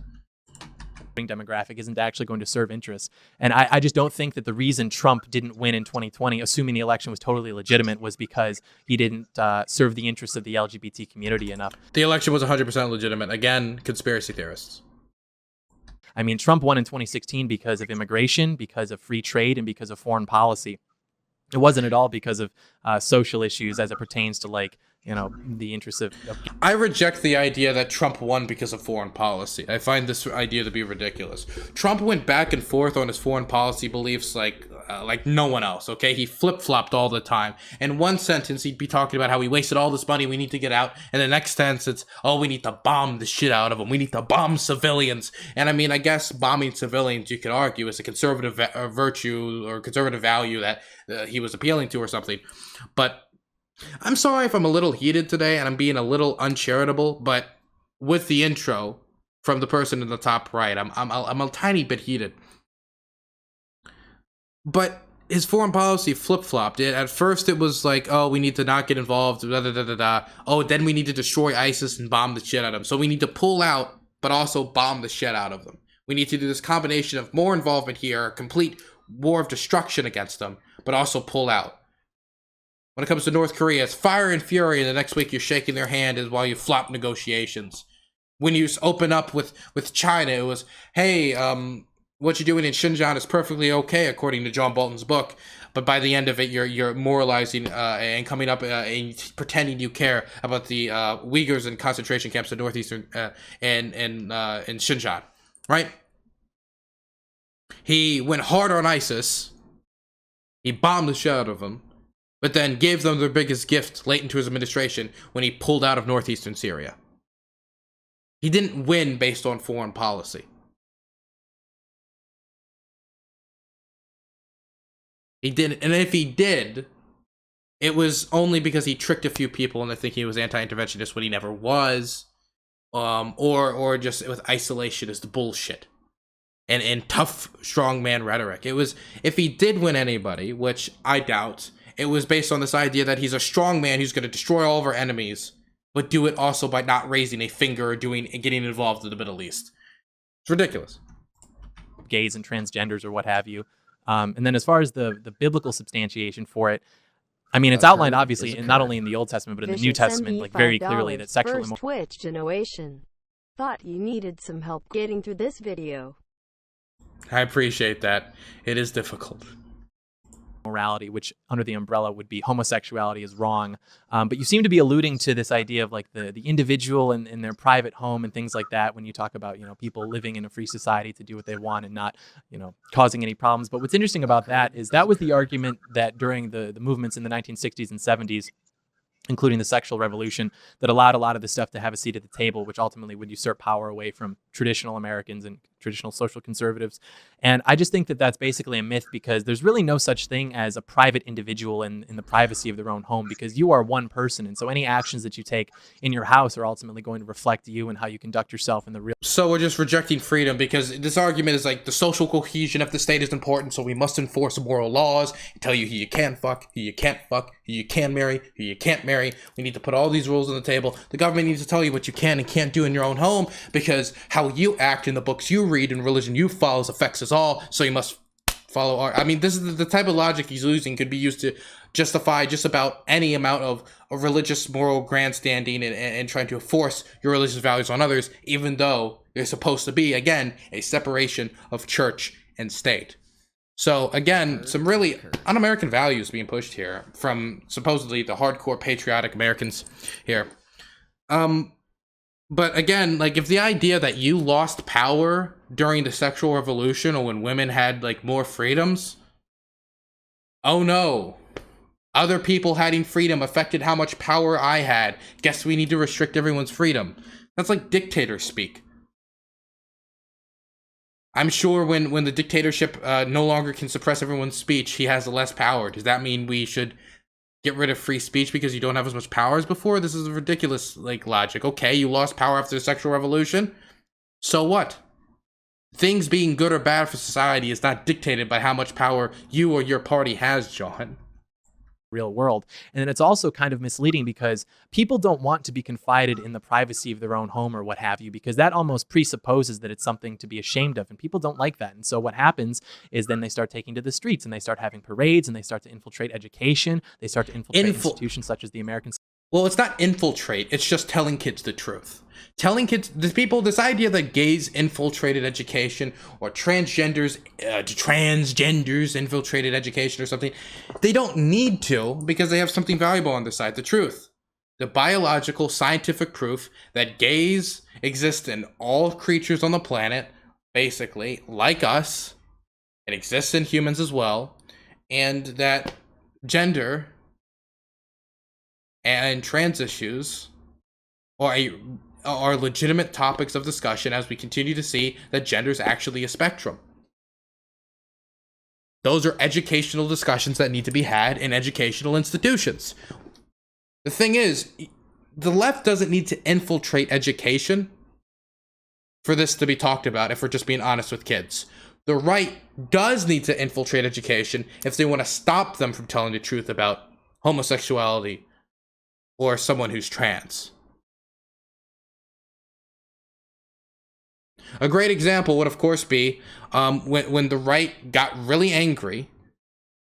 F: Demographic isn't actually going to serve interests. And I just don't think that the reason Trump didn't win in 2020, assuming the election was totally legitimate, was because he didn't serve the interests of the LGBT community enough.
A: The election was 100% legitimate. Again, conspiracy theorists.
F: I mean, Trump won in 2016 because of immigration, because of free trade, and because of foreign policy. It wasn't at all because of social issues as it pertains to, like, the interests of...
A: I reject the idea that Trump won because of foreign policy. I find this idea to be ridiculous. Trump went back and forth on his foreign policy beliefs like no one else, okay? He flip-flopped all the time. In one sentence, he'd be talking about how we wasted all this money, we need to get out. And the next sentence, it's, oh, we need to bomb the shit out of them. We need to bomb civilians. And I mean, I guess bombing civilians, you could argue, is a conservative virtue or conservative value that he was appealing to or something. But I'm sorry if I'm a little heated today and I'm being a little uncharitable, but with the intro from the person in the top right, I'm a tiny bit heated. But his foreign policy flip-flopped. At first it was like, oh, we need to not get involved, Oh, then we need to destroy ISIS and bomb the shit out of them. So we need to pull out, but also bomb the shit out of them. We need to do this combination of more involvement here, a complete war of destruction against them, but also pull out. When it comes to North Korea, it's fire and fury, and the next week you're shaking their hand is while you flop negotiations. When you open up with China, it was, hey, what you're doing in Xinjiang is perfectly okay, according to John Bolton's book. But by the end of it, you're moralizing and coming up and pretending you care about the Uyghurs in concentration camps in northeastern and in Xinjiang, right? He went hard on ISIS. He bombed the shit out of them, but then gave them their biggest gift late into his administration when he pulled out of northeastern Syria. He didn't win based on foreign policy. He didn't, and if he did, it was only because he tricked a few people into thinking he was anti-interventionist when he never was, or just with isolationist bullshit and tough strongman rhetoric. It was, if he did win anybody, which I doubt, it was based on this idea that he's a strong man who's going to destroy all of our enemies, but do it also by not raising a finger or getting involved in the Middle East. It's ridiculous.
F: Gays and transgenders or what have you. And then as far as the biblical substantiation for it, I mean, it's outlined obviously not only in the Old Testament, but in the New Testament, like very clearly that sexual
G: first Twitch donation. Thought you needed some help getting through this video.
A: I appreciate that. It is difficult.
F: Morality, which under the umbrella would be homosexuality, is wrong. But you seem to be alluding to this idea of like the individual and in their private home and things like that when you talk about, people living in a free society to do what they want and not, causing any problems. But what's interesting about that is that was the argument that during the movements in the 1960s and 70s, including the sexual revolution, that allowed a lot of this stuff to have a seat at the table, which ultimately would usurp power away from traditional Americans and traditional social conservatives. And I just think that that's basically a myth, because there's really no such thing as a private individual in the privacy of their own home, because you are one person. And so any actions that you take in your house are ultimately going to reflect you and how you conduct yourself in the real.
A: So we're just rejecting freedom because this argument is like the social cohesion of the state is important, so we must enforce moral laws and tell you who you can fuck, who you can't fuck, who you can marry, who you can't marry. We need to put all these rules on the table. The government needs to tell you what you can and can't do in your own home, because how you act in the books you read and religion you follow affects us all, so you must follow our... I mean, this is the type of logic he's using could be used to justify just about any amount of religious moral grandstanding and trying to force your religious values on others, even though there's supposed to be, again, a separation of church and state. So, again, some really un-American values being pushed here from supposedly the hardcore patriotic Americans here. But again, like, if the idea that you lost power during the sexual revolution or when women had, like, more freedoms, oh no, other people having freedom affected how much power I had. Guess we need to restrict everyone's freedom. That's like dictator speak. I'm sure when the dictatorship no longer can suppress everyone's speech, he has less power. Does that mean we should get rid of free speech because you don't have as much power as before? This is a ridiculous, like, logic. Okay, you lost power after the sexual revolution. So what? Things being good or bad for society is not dictated by how much power you or your party has, John.
F: Real world. And then it's also kind of misleading because people don't want to be confided in the privacy of their own home or what have you, because that almost presupposes that it's something to be ashamed of, and people don't like that. And so what happens is then they start taking to the streets and they start having parades and they start to infiltrate education. They start to infiltrate institutions such as the American.
A: Well, it's not infiltrate, it's just telling kids the truth. Telling kids, this idea that gays infiltrated education or transgenders infiltrated education or something, they don't need to, because they have something valuable on their side, the truth. The biological, scientific proof that gays exist in all creatures on the planet, basically, like us. It exists in humans as well, and that gender and trans issues are legitimate topics of discussion as we continue to see that gender is actually a spectrum. Those are educational discussions that need to be had in educational institutions. The thing is, the left doesn't need to infiltrate education for this to be talked about, if we're just being honest with kids. The right does need to infiltrate education if they want to stop them from telling the truth about homosexuality or someone who's trans. A great example would, of course, be when the right got really angry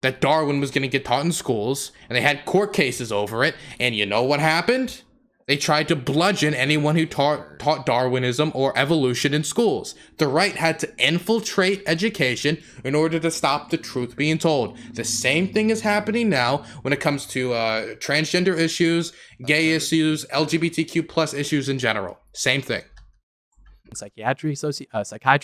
A: that Darwin was going to get taught in schools, and they had court cases over it, and you know what happened? They tried to bludgeon anyone who taught Darwinism or evolution in schools. The right had to infiltrate education in order to stop the truth being told. The same thing is happening now when it comes to transgender issues, gay issues, LGBTQ plus issues in general. Same thing.
F: Psychiatry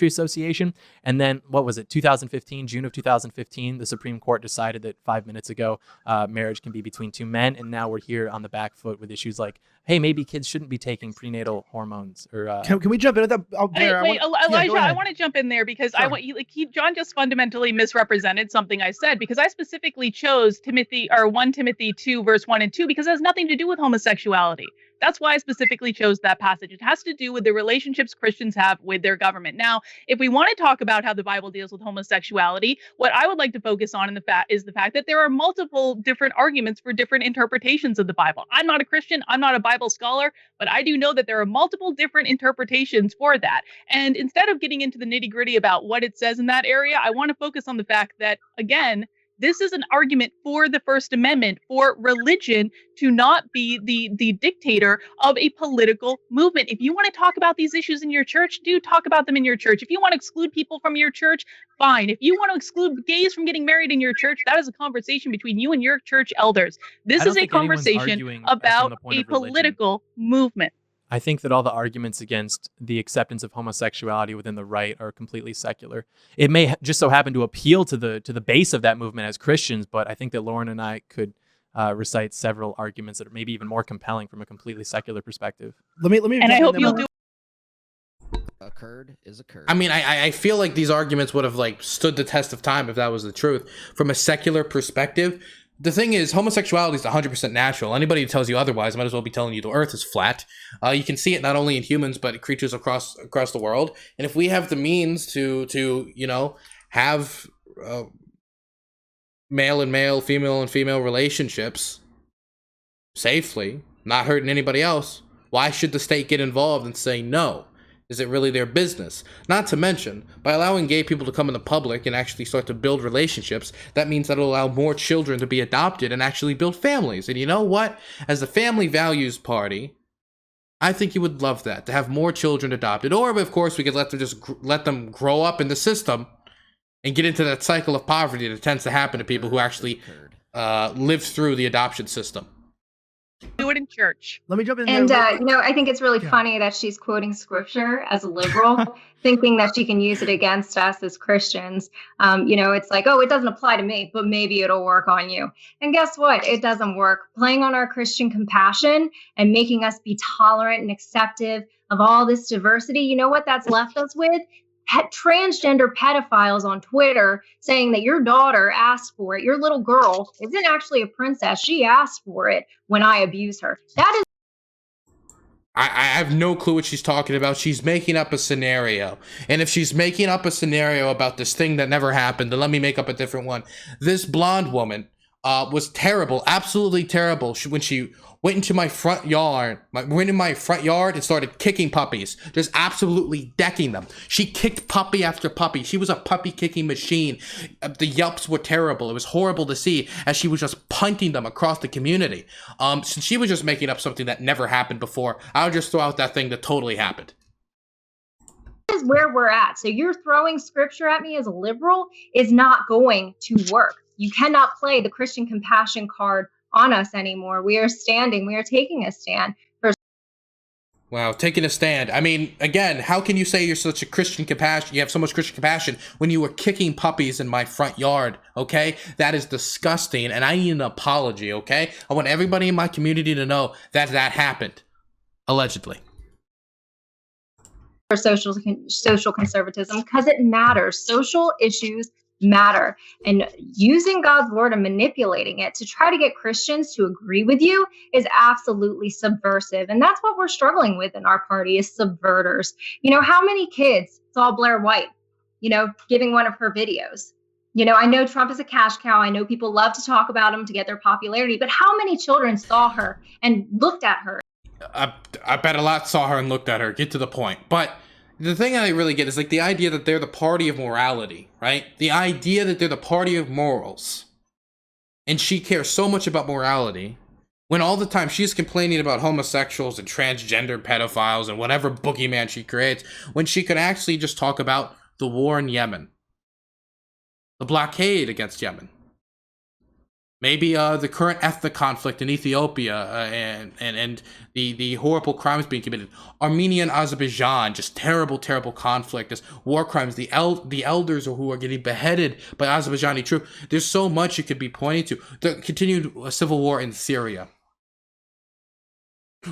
F: Association. And then, what was it, June of 2015, the Supreme Court decided that 5 minutes ago, marriage can be between two men. And now we're here on the back foot with issues like, hey, maybe kids shouldn't be taking prenatal hormones. Or
E: can we jump into that?
C: Elijah, I want to jump in there because
E: Sure.
C: John just fundamentally misrepresented something I said, because I specifically chose 1 Timothy 2 verse 1 and 2 because it has nothing to do with homosexuality. That's why I specifically chose that passage. It has to do with the relationships Christians have with their government. Now, if we want to talk about how the Bible deals with homosexuality, what I would like to focus on is the fact that there are multiple different arguments for different interpretations of the Bible. I'm not a Christian, I'm not a Bible scholar, but I do know that there are multiple different interpretations for that. And instead of getting into the nitty-gritty about what it says in that area, I want to focus on the fact that, again, this is an argument for the First Amendment, for religion to not be the dictator of a political movement. If you want to talk about these issues in your church, do talk about them in your church. If you want to exclude people from your church, fine. If you want to exclude gays from getting married in your church, that is a conversation between you and your church elders. This is a conversation about a political movement.
F: I think that all the arguments against the acceptance of homosexuality within the right are completely secular. It may just so happen to appeal to the base of that movement as Christians, but I think that Lauren and I could recite several arguments that are maybe even more compelling from a completely secular perspective.
E: Let me.
C: And I
E: jump
C: hope
E: in
C: you'll
E: there.
C: do.
H: Occurred is occurred.
A: I mean, I feel like these arguments would have like stood the test of time if that was the truth. From a secular perspective, the thing is, homosexuality is 100% natural. Anybody who tells you otherwise might as well be telling you the earth is flat. You can see it not only in humans, but creatures across the world. And if we have the means to you know, have male and male, female and female relationships safely, not hurting anybody else, why should the state get involved and say no? Is it really their business? Not to mention, by allowing gay people to come in the public and actually start to build relationships, that means that it'll allow more children to be adopted and actually build families. And you know what? As a family values party, I think you would love that, to have more children adopted. Or, of course, we could let them grow up in the system and get into that cycle of poverty that tends to happen to people who actually live through the adoption system.
C: Do it in church.
E: Let me jump in
B: And,
E: there.
B: you know, I think it's really funny that she's quoting scripture as a liberal, thinking that she can use it against us as Christians. You know, it's like, oh, it doesn't apply to me, but maybe it'll work on you. And guess what? It doesn't work. Playing on our Christian compassion and making us be tolerant and acceptive of all this diversity, you know what that's left us with? Transgender pedophiles on Twitter saying that your daughter asked for it. Your little girl isn't actually a princess. She asked for it when I abuse her. That is.
A: I have no clue what she's talking about. She's making up a scenario. And if she's making up a scenario about this thing that never happened, then let me make up a different one. This blonde woman was terrible, absolutely terrible. When she went into my front yard, and started kicking puppies, just absolutely decking them. She kicked puppy after puppy. She was a puppy kicking machine. The yelps were terrible. It was horrible to see as she was just punting them across the community. Since she was just making up something that never happened before, I would just throw out that thing that totally happened.
B: Is where we're at. So you're throwing scripture at me as a liberal is not going to work. You cannot play the Christian compassion card on us anymore. We are taking a stand for.
A: Wow, taking a stand. I mean, again, how can you say you're such a Christian compassion? You have so much Christian compassion when you were kicking puppies in my front yard, okay? That is disgusting, and I need an apology, okay? I want everybody in my community to know that that happened, allegedly.
B: For social conservatism, because it matters. Social issues matter, and using God's word and manipulating it to try to get Christians to agree with you is absolutely subversive. And that's what we're struggling with in our party, is subverters. You know, how many kids saw Blaire White, you know, giving one of her videos? You know, I know Trump is a cash cow. I know people love to talk about him to get their popularity, but how many children saw her and looked at her?
A: I bet a lot saw her and looked at her. Get to the point. But the thing I really get is like the idea that they're the party of morality, right? The idea that they're the party of morals. And she cares so much about morality when all the time she's complaining about homosexuals and transgender pedophiles and whatever boogeyman she creates, when she could actually just talk about the war in Yemen, the blockade against Yemen. Maybe the current ethnic conflict in Ethiopia and the horrible crimes being committed. Armenia and Azerbaijan, just terrible, terrible conflict. There's war crimes. The elders who are getting beheaded by Azerbaijani troops. There's so much you could be pointing to. The continued civil war in Syria.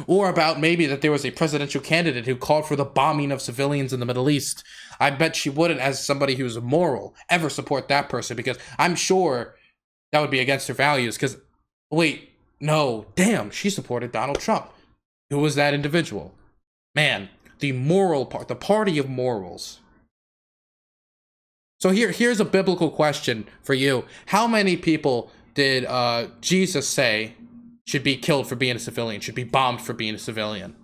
A: Or about maybe that there was a presidential candidate who called for the bombing of civilians in the Middle East. I bet she wouldn't, as somebody who's moral, ever support that person, because I'm sure that would be against her values. Because, wait, no, damn, she supported Donald Trump. Who was that individual? Man, the moral part, the party of morals. So here's a biblical question for you. How many people did Jesus say should be killed for being a civilian, should be bombed for being a civilian,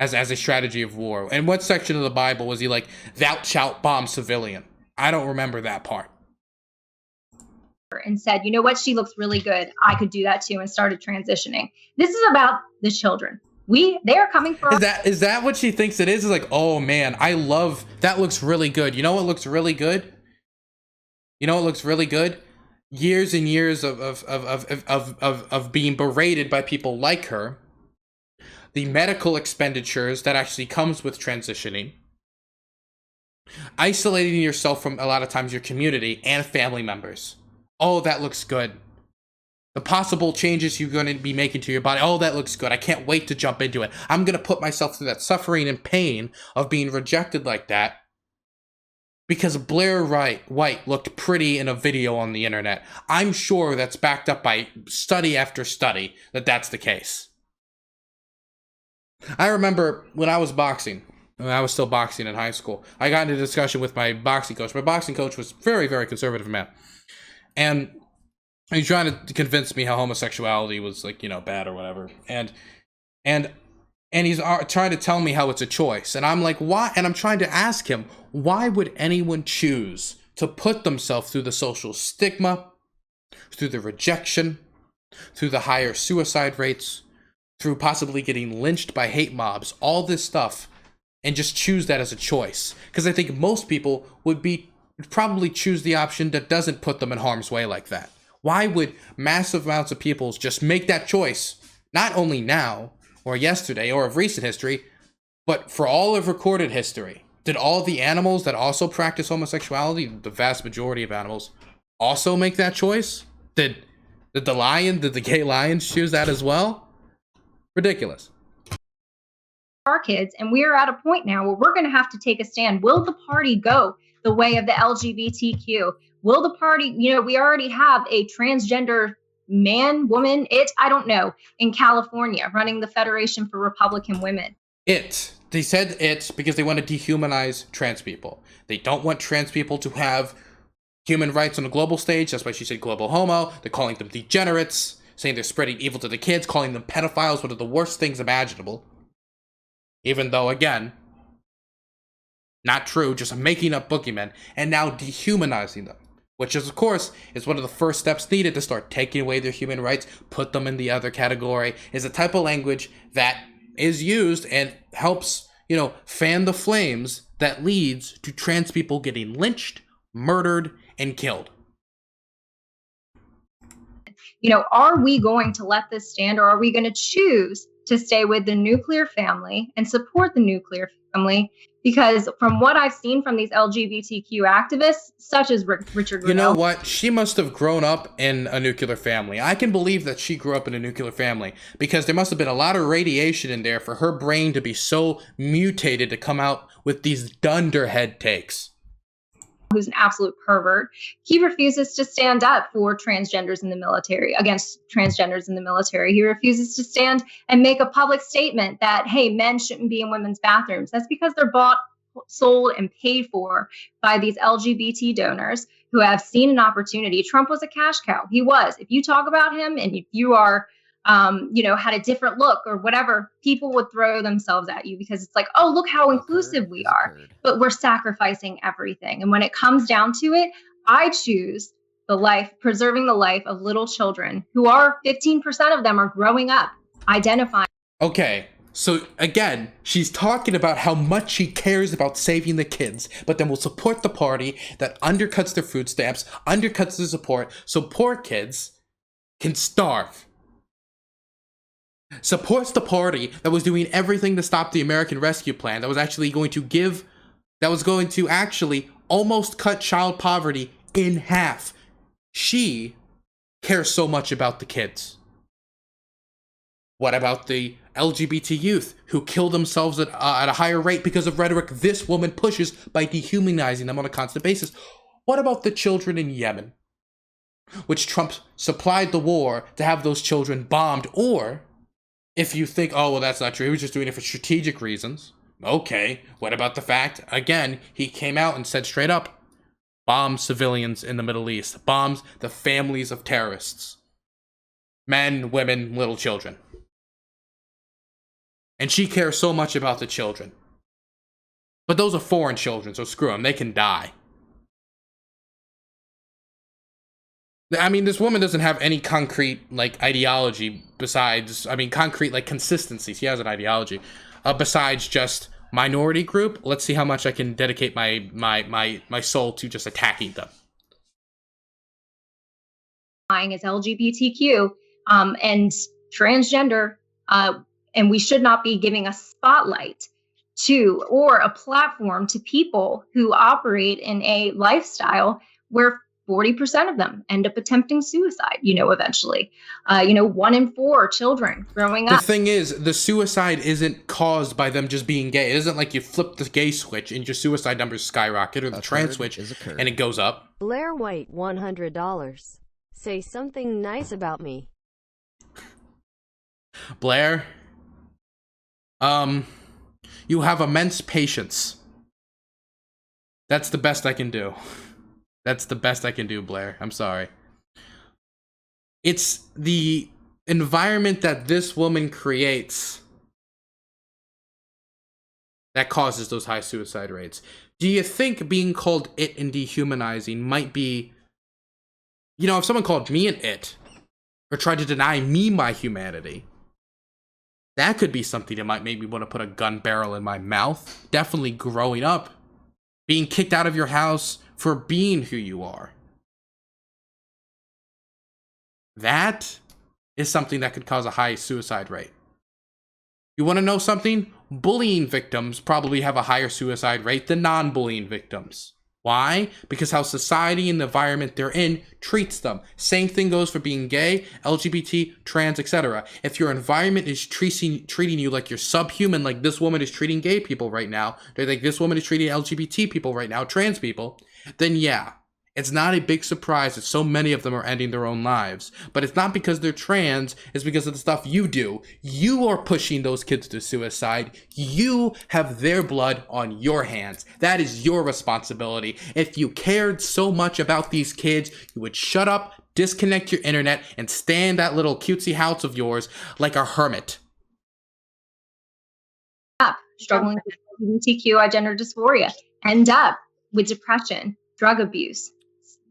A: as a strategy of war? And what section of the Bible was he like, thou shalt bomb civilian? I don't remember that part.
B: And said, you know what, she looks really good. I could do that too, and started transitioning. This is about the children. They are coming for us.
A: Is that what she thinks it is? Is like, oh man, I love that, looks really good. You know what looks really good? Years and years of being berated by people like her. The medical expenditures that actually comes with transitioning. Isolating yourself from a lot of times your community and family members. Oh, that looks good. The possible changes you're going to be making to your body. Oh, that looks good. I can't wait to jump into it. I'm going to put myself through that suffering and pain of being rejected like that because Blaire White looked pretty in a video on the internet. I'm sure that's backed up by study after study that that's the case. I remember when I was boxing, when I was still boxing in high school, I got into a discussion with my boxing coach. My boxing coach was very, very conservative man. And he's trying to convince me how homosexuality was like, bad or whatever. And he's trying to tell me how it's a choice. And I'm like, why? And I'm trying to ask him, why would anyone choose to put themselves through the social stigma, through the rejection, through the higher suicide rates, through possibly getting lynched by hate mobs, all this stuff, and just choose that as a choice? Because I think most people would probably choose the option that doesn't put them in harm's way like that. Why would massive amounts of people just make that choice, not only now or yesterday or of recent history, but for all of recorded history? Did all the animals that also practice homosexuality, the vast majority of animals, also make that choice? Did the gay lions choose that as well? Ridiculous.
B: Our kids, and we are at a point now where we're going to have to take a stand. Will the party go the way of the LGBTQ? Will the party, we already have a transgender man, woman, I don't know, in California running the Federation for Republican Women.
A: They said it because they want to dehumanize trans people. They don't want trans people to have human rights on a global stage. That's why she said global homo. They're calling them degenerates, saying they're spreading evil to the kids, calling them pedophiles, one of the worst things imaginable. Even though, again, not true, just making up boogeymen, and now dehumanizing them. Which is, of course, is one of the first steps needed to start taking away their human rights, put them in the other category, is a type of language that is used and helps, fan the flames that leads to trans people getting lynched, murdered, and killed.
B: Are we going to let this stand, or are we going to choose to stay with the nuclear family and support the nuclear family? Because from what I've seen from these LGBTQ activists, such as Richard Grenell.
A: You know what? She must have grown up in a nuclear family. I can believe that she grew up in a nuclear family because there must have been a lot of radiation in there for her brain to be so mutated to come out with these dunderhead takes.
B: Who's an absolute pervert. He refuses to stand up for transgenders in the military, against transgenders in the military. He refuses to stand and make a public statement that, hey, men shouldn't be in women's bathrooms. That's because they're bought, sold, and paid for by these LGBT donors who have seen an opportunity. Trump was a cash cow. He was. If you talk about him and if you are had a different look or whatever, people would throw themselves at you because it's like, oh, look how inclusive we are. But we're sacrificing everything. And when it comes down to it, I choose preserving the life of little children who are 15% of them are growing up, identifying.
A: Okay, so again, she's talking about how much she cares about saving the kids, but then will support the party that undercuts their food stamps, undercuts their support, so poor kids can starve. Supports the party that was doing everything to stop the American Rescue Plan, that was going to actually almost cut child poverty in half. She cares so much about the kids. What about the LGBT youth who kill themselves at a higher rate because of rhetoric this woman pushes by dehumanizing them on a constant basis? What about the children in Yemen, which Trump supplied the war to have those children bombed? Or if you think, oh, well, that's not true, he was just doing it for strategic reasons. Okay, what about the fact, again, he came out and said straight up, bombs civilians in the Middle East, bombs the families of terrorists, men, women, little children. And she cares so much about the children. But those are foreign children, so screw them, they can die. I mean, this woman doesn't have any concrete, ideology besides, concrete, consistency. She has an ideology. Besides just minority group. Let's see how much I can dedicate my soul to just attacking them.
B: As LGBTQ and transgender, and we should not be giving a spotlight to or a platform to people who operate in a lifestyle where 40% of them end up attempting suicide, eventually. 1 in 4 children growing up.
A: The thing is, the suicide isn't caused by them just being gay. It isn't like you flip the gay switch and your suicide numbers skyrocket, or the trans switch and it goes up.
G: Blaire White, $100. Say something nice about me.
A: Blaire, you have immense patience. That's the best I can do. That's the best I can do, Blaire. I'm sorry. It's the environment that this woman creates that causes those high suicide rates. Do you think being called it and dehumanizing might be, if someone called me an it or tried to deny me my humanity, that could be something that might make me want to put a gun barrel in my mouth. Definitely growing up, being kicked out of your house for being who you are. That is something that could cause a high suicide rate. You want to know something? Bullying victims probably have a higher suicide rate than non-bullying victims. Why? Because how society and the environment they're in treats them. Same thing goes for being gay, LGBT, trans, etc. If your environment is treating you like you're subhuman, like this woman is treating gay people right now, like this woman is treating LGBT people right now, trans people, then yeah, it's not a big surprise that so many of them are ending their own lives. But it's not because they're trans, it's because of the stuff you do. You are pushing those kids to suicide. You have their blood on your hands. That is your responsibility. If you cared so much about these kids, you would shut up, disconnect your internet, and stay in that little cutesy house of yours like a hermit.
B: Struggling with LGBTQI gender dysphoria, end up with depression, drug abuse.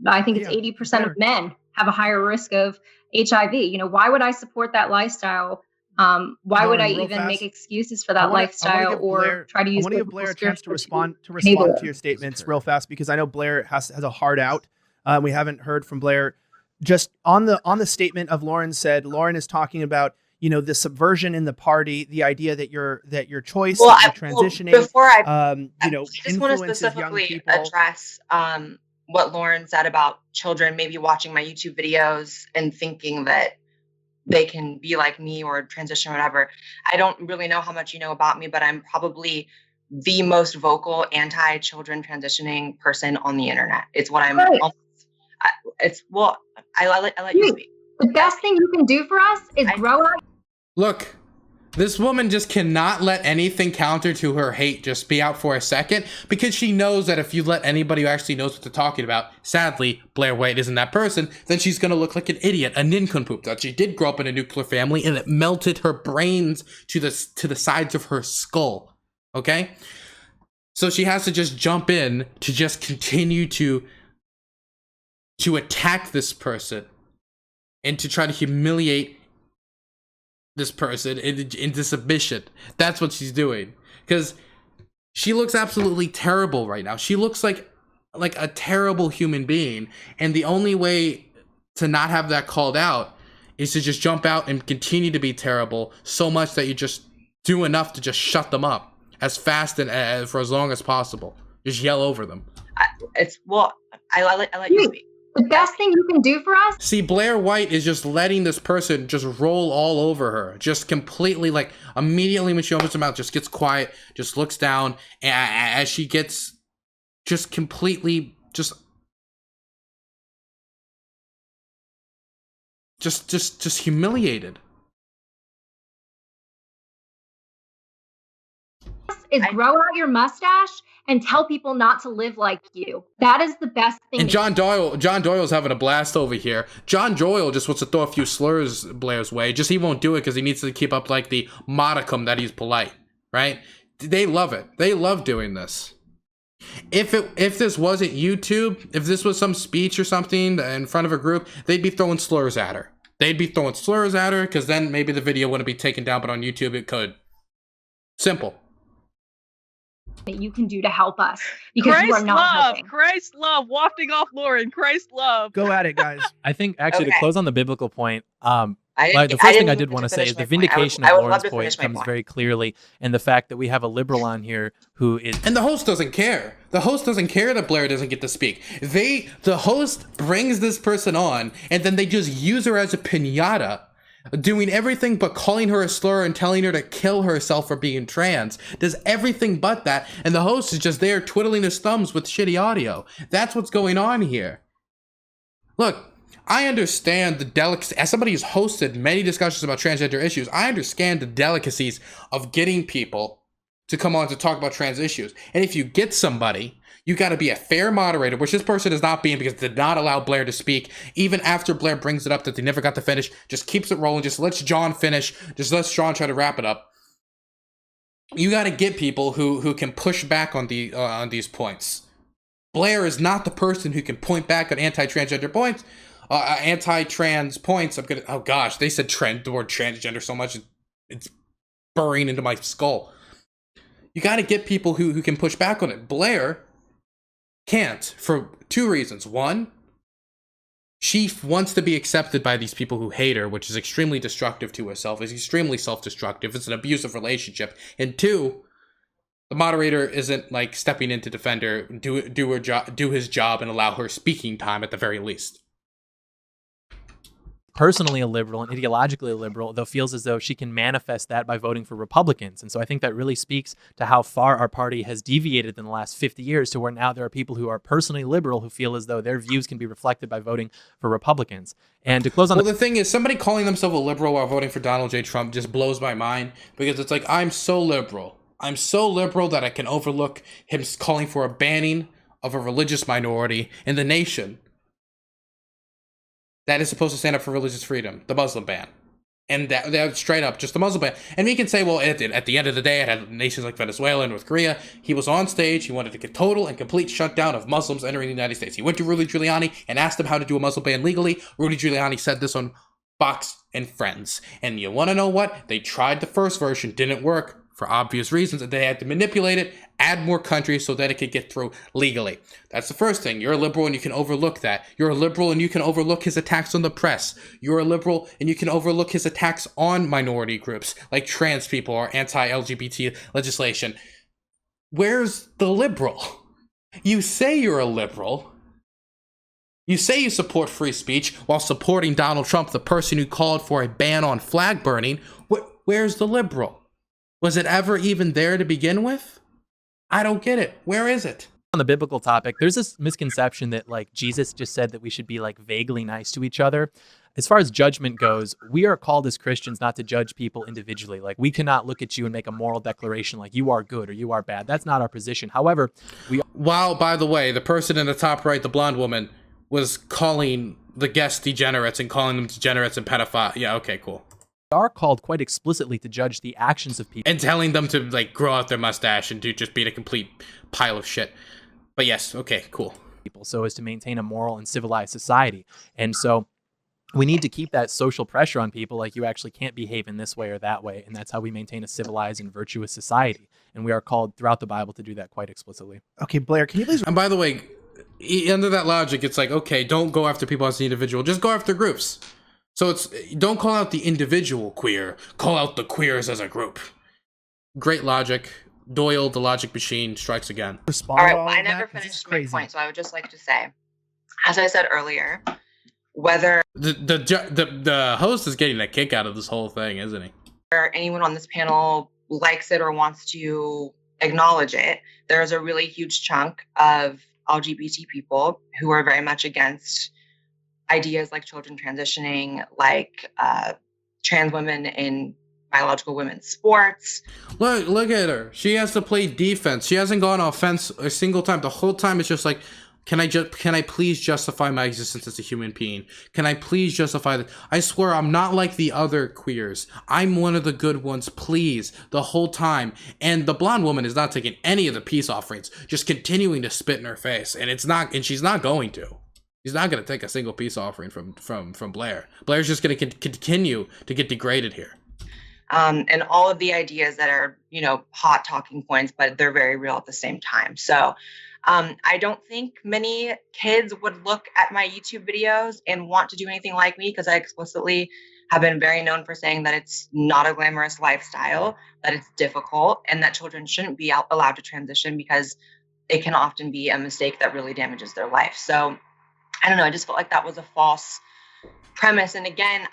B: I think it's 80% of men have a higher risk of HIV. Why would I support that lifestyle? Why would I even make excuses for that lifestyle or try to use?
E: I want to give Blaire a chance to respond to your statements real fast, because I know Blaire has a heart out. We haven't heard from Blaire. Just on the statement of Lauren said, Lauren is talking about the subversion in the party, the idea that your choice, transitioning.
D: Before I
E: just
D: want to specifically address what Lauren said about children maybe watching my YouTube videos and thinking that they can be like me or transition or whatever. I don't really know how much you know about me, but I'm probably the most vocal anti-children transitioning person on the internet. It's what I'm. Right. I let you speak.
B: The best thing you can do for us is grow up.
A: Look, this woman just cannot let anything counter to her hate just be out for a second, because she knows that if you let anybody who actually knows what they're talking about, sadly, Blaire White isn't that person, then she's going to look like an idiot, a nincompoop. That she did grow up in a nuclear family and it melted her brains to the sides of her skull. Okay? So she has to just jump in to just continue to attack this person and to try to humiliate this person into submission. That's what she's doing, because she looks absolutely terrible right now. She looks like a terrible human being, and the only way to not have that called out is to just jump out and continue to be terrible so much that you just do enough to just shut them up as fast and for as long as possible. Just yell over them.
D: I let you speak.
B: The best thing you can do for us?
A: See, Blaire White is just letting this person just roll all over her. Just completely, immediately when she opens her mouth, just gets quiet, just looks down, and as she gets just completely just humiliated.
B: Is grow out your mustache and tell people not to live like you. That is the best thing.
A: And John Doyle's having a blast over here. John Doyle just wants to throw a few slurs Blaire's way. Just he won't do it because he needs to keep up the modicum that he's polite, right? They love it. They love doing this. If this wasn't YouTube, if this was some speech or something in front of a group, they'd be throwing slurs at her. They'd be throwing slurs at her because then maybe the video wouldn't be taken down, but on YouTube it could. Simple.
B: That you can do to help us, because you are not helping.
C: Christ love wafting off Lauren. Christ love.
E: Go at it, guys.
F: I think actually to close on the biblical point, But the
D: I
F: first thing I
D: didn't
F: did
D: get
F: want to say
D: finish
F: is
D: my
F: the
D: point.
F: vindication
D: I
F: of
D: would love
F: Lauren's
D: to
F: point
D: finish my
F: comes
D: point.
F: very clearly in the fact that we have a liberal on here who is
A: And the host doesn't care. The host doesn't care that Blaire doesn't get to speak. The host brings this person on, and then they just use her as a piñata, doing everything but calling her a slur and telling her to kill herself for being trans. Does everything but that, and the host is just there twiddling his thumbs with shitty audio. That's what's going on here. Look, I understand the delicacy. As somebody who's hosted many discussions about transgender issues, I understand the delicacies of getting people to come on to talk about trans issues. And if you get somebody, you got to be a fair moderator, which this person is not being because they did not allow Blaire to speak. Even after Blaire brings it up that they never got to finish, just keeps it rolling. Just lets John finish. Just lets John try to wrap it up. You got to get people who can push back on these points. Blaire is not the person who can point back on anti-transgender points. Anti-trans points. Oh gosh, they said the word transgender so much it's burrowing into my skull. You got to get people who can push back on it. Blaire can't for two reasons. One, she wants to be accepted by these people who hate her, which is extremely destructive to herself. It's extremely self-destructive. It's an abusive relationship. And two, the moderator isn't like stepping in to defend her, do his job, and allow her speaking time at the very least.
F: personally a liberal and ideologically a liberal, though feels as though she can manifest that by voting for Republicans. And so I think that really speaks to how far our party has deviated in the last 50 years to where now there are people who are personally liberal who feel as though their views can be reflected by voting for Republicans. And to close on
A: the thing is, somebody calling themselves a liberal while voting for Donald J. Trump just blows my mind, because it's like, I'm so liberal. I'm so liberal that I can overlook him calling for a banning of a religious minority in the nation that is supposed to stand up for religious freedom, the Muslim ban. And that straight up, just the Muslim ban. And we can say, well, at the end of the day, it had nations like Venezuela and North Korea. He was on stage. He wanted to get total and complete shutdown of Muslims entering the United States. He went to Rudy Giuliani and asked him how to do a Muslim ban legally. Rudy Giuliani said this on Fox and Friends. And you want to know what? They tried the first version, didn't work for obvious reasons, and they had to manipulate it, add more countries so that it could get through legally. That's the first thing. You're a liberal and you can overlook that. You're a liberal and you can overlook his attacks on the press. You're a liberal and you can overlook his attacks on minority groups like trans people or anti-LGBT legislation. Where's the liberal? You say you're a liberal. You say you support free speech while supporting Donald Trump, the person who called for a ban on flag burning. Where's the liberal? Was it ever even there to begin with? I don't get it. Where is it?
F: On the biblical topic, there's this misconception that like Jesus just said that we should be like vaguely nice to each other. As far as judgment goes, we are called as Christians not to judge people individually. Like we cannot look at you and make a moral declaration like you are good or you are bad. That's not our position. However,
A: While, by the way, the person in the top right, the blonde woman, was calling the guests degenerates and calling them degenerates and pedophiles. Yeah, okay, cool.
F: are called quite explicitly to judge the actions of people.
A: And telling them to like grow out their mustache and to just be a complete pile of shit. But yes, okay, cool.
F: So as to maintain a moral and civilized society. And so we need to keep that social pressure on people, like you actually can't behave in this way or that way. And that's how we maintain a civilized and virtuous society. And we are called throughout the Bible to do that quite explicitly.
E: Okay, Blaire, can you please...
A: And by the way, under that logic, it's like, okay, don't go after people as the individual, just go after groups. So it's, don't call out the individual queer, call out the queers as a group. Great logic. Doyle, the logic machine, strikes again.
D: All right, well, I never finished my point, so I would just like to say, as I said earlier, whether
A: the host is getting a kick out of this whole thing, isn't he?
D: Anyone on this panel likes it or wants to acknowledge it, there is a really huge chunk of LGBT people who are very much against ideas like children transitioning, like trans women in biological women's sports.
A: Look at her. She has to play defense. She hasn't gone offense a single time. The whole time it's just like, can I please justify my existence as a human being? Can I please justify that? I swear I'm not like the other queers. I'm one of the good ones, please, the whole time. And the blonde woman is not taking any of the peace offerings, just continuing to spit in her face. And she's not going to. He's not going to take a single peace offering from Blaire. Blaire's just going to continue to get degraded here.
D: And all of the ideas that are, hot talking points, but they're very real at the same time. So I don't think many kids would look at my YouTube videos and want to do anything like me, because I explicitly have been very known for saying that it's not a glamorous lifestyle, that it's difficult, and that children shouldn't be allowed to transition because it can often be a mistake that really damages their life. So I don't know. I just felt like that was a false premise. And again,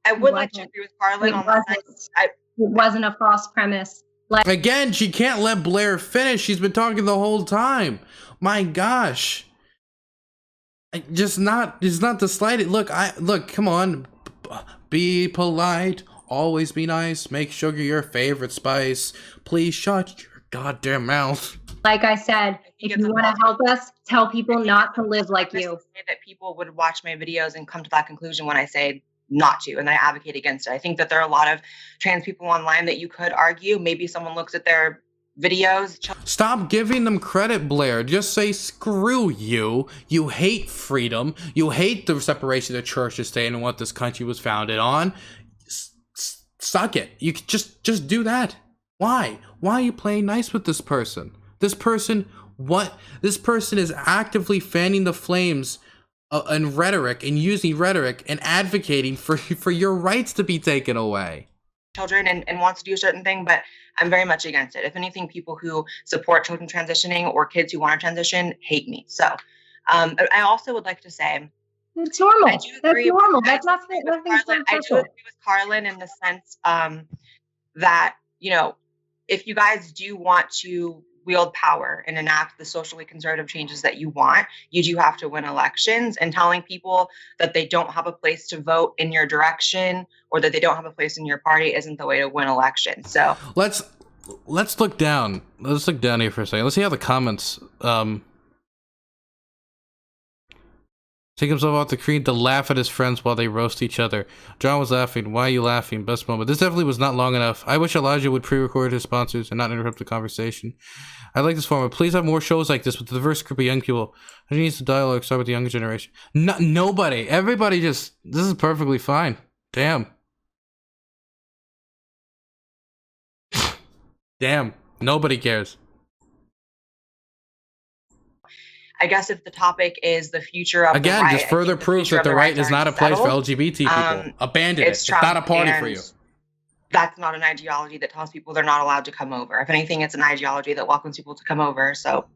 D: I would like to agree with Carlin on the sense.
B: It wasn't a false premise. Like,
A: again, she can't let Blaire finish. She's been talking the whole time. My gosh. It's not the slightest. Look, come on. Be polite. Always be nice. Make sugar your favorite spice. Please shut your goddamn mouth.
B: Like I said, if you want to help us, tell people not to live like you.
D: That people would watch my videos and come to that conclusion when I say not to, and I advocate against it. I think that there are a lot of trans people online that you could argue. Maybe someone looks at their videos.
A: Stop giving them credit, Blaire. Just say, screw you. You hate freedom. You hate the separation of church and state and what this country was founded on. Suck it. You just do that. Why? Why are you playing nice with this person? This person is actively fanning the flames and rhetoric and using rhetoric and advocating for your rights to be taken away.
D: Children and wants to do a certain thing, but I'm very much against it. If anything, people who support children transitioning or kids who want to transition hate me. So I also would like to say,
B: it's normal.
D: I do agree.
B: That's normal. That's
D: I do agree with Carlin in the sense that, if you guys do want to wield power and enact the socially conservative changes that you want, you do have to win elections, and telling people that they don't have a place to vote in your direction or that they don't have a place in your party isn't the way to win elections. So
A: let's look down. Let's look down here for a second. Let's see how the comments take himself off the screen to laugh at his friends while they roast each other. John was laughing. Why are you laughing? Best moment. This definitely was not long enough. I wish Elijah would pre-record his sponsors and not interrupt the conversation. I like this format. Please have more shows like this with a diverse group of young people. Who needs the dialogue start with the younger generation? Nobody. Everybody this is perfectly fine. Damn. Damn. Nobody cares.
D: I guess if the topic is the future of the right,
A: just further proves that the right is not a place for LGBT people. Abandon it. It's not a party for you.
D: That's not an ideology that tells people they're not allowed to come over. If anything, it's an ideology that welcomes people to come over. So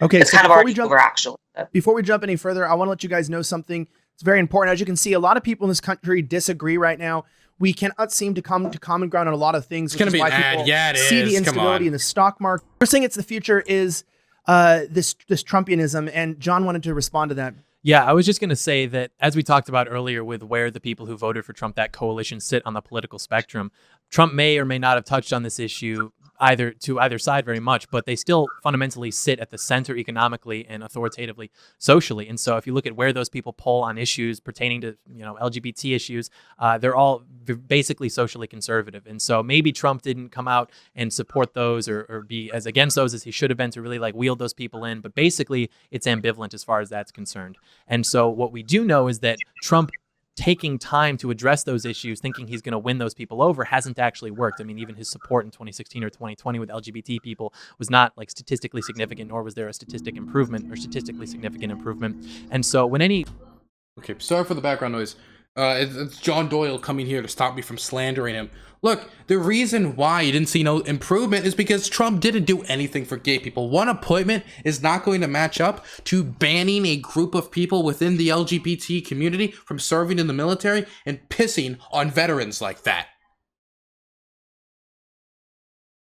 E: okay,
D: it's
E: so
D: kind of already over, actually.
E: Before we jump any further, I want to let you guys know something. It's very important. As you can see, a lot of people in this country disagree right now. We cannot seem to come to common ground on a lot of things.
A: It's going to be bad. Yeah, it
E: see
A: is.
E: The instability in the stock market. We're saying it's the future is this Trumpianism, and John wanted to respond to that.
F: Yeah, I was just going to say that, as we talked about earlier with where the people who voted for Trump, that coalition, sit on the political spectrum, Trump may or may not have touched on this issue either side very much, but they still fundamentally sit at the center economically and authoritatively socially. And so if you look at where those people poll on issues pertaining to LGBT issues, they're all basically socially conservative. And so maybe Trump didn't come out and support those or be as against those as he should have been to really wheel those people in. But basically it's ambivalent as far as that's concerned. And so what we do know is that Trump taking time to address those issues, thinking he's going to win those people over, hasn't actually worked. I mean, even his support in 2016 or 2020 with LGBT people was not statistically significant, nor was there a statistically significant improvement. And so when
A: Okay, sorry for the background noise. It's John Doyle coming here to stop me from slandering him. Look, the reason why you didn't see no improvement is because Trump didn't do anything for gay people. One appointment is not going to match up to banning a group of people within the LGBT community from serving in the military and pissing on veterans like that.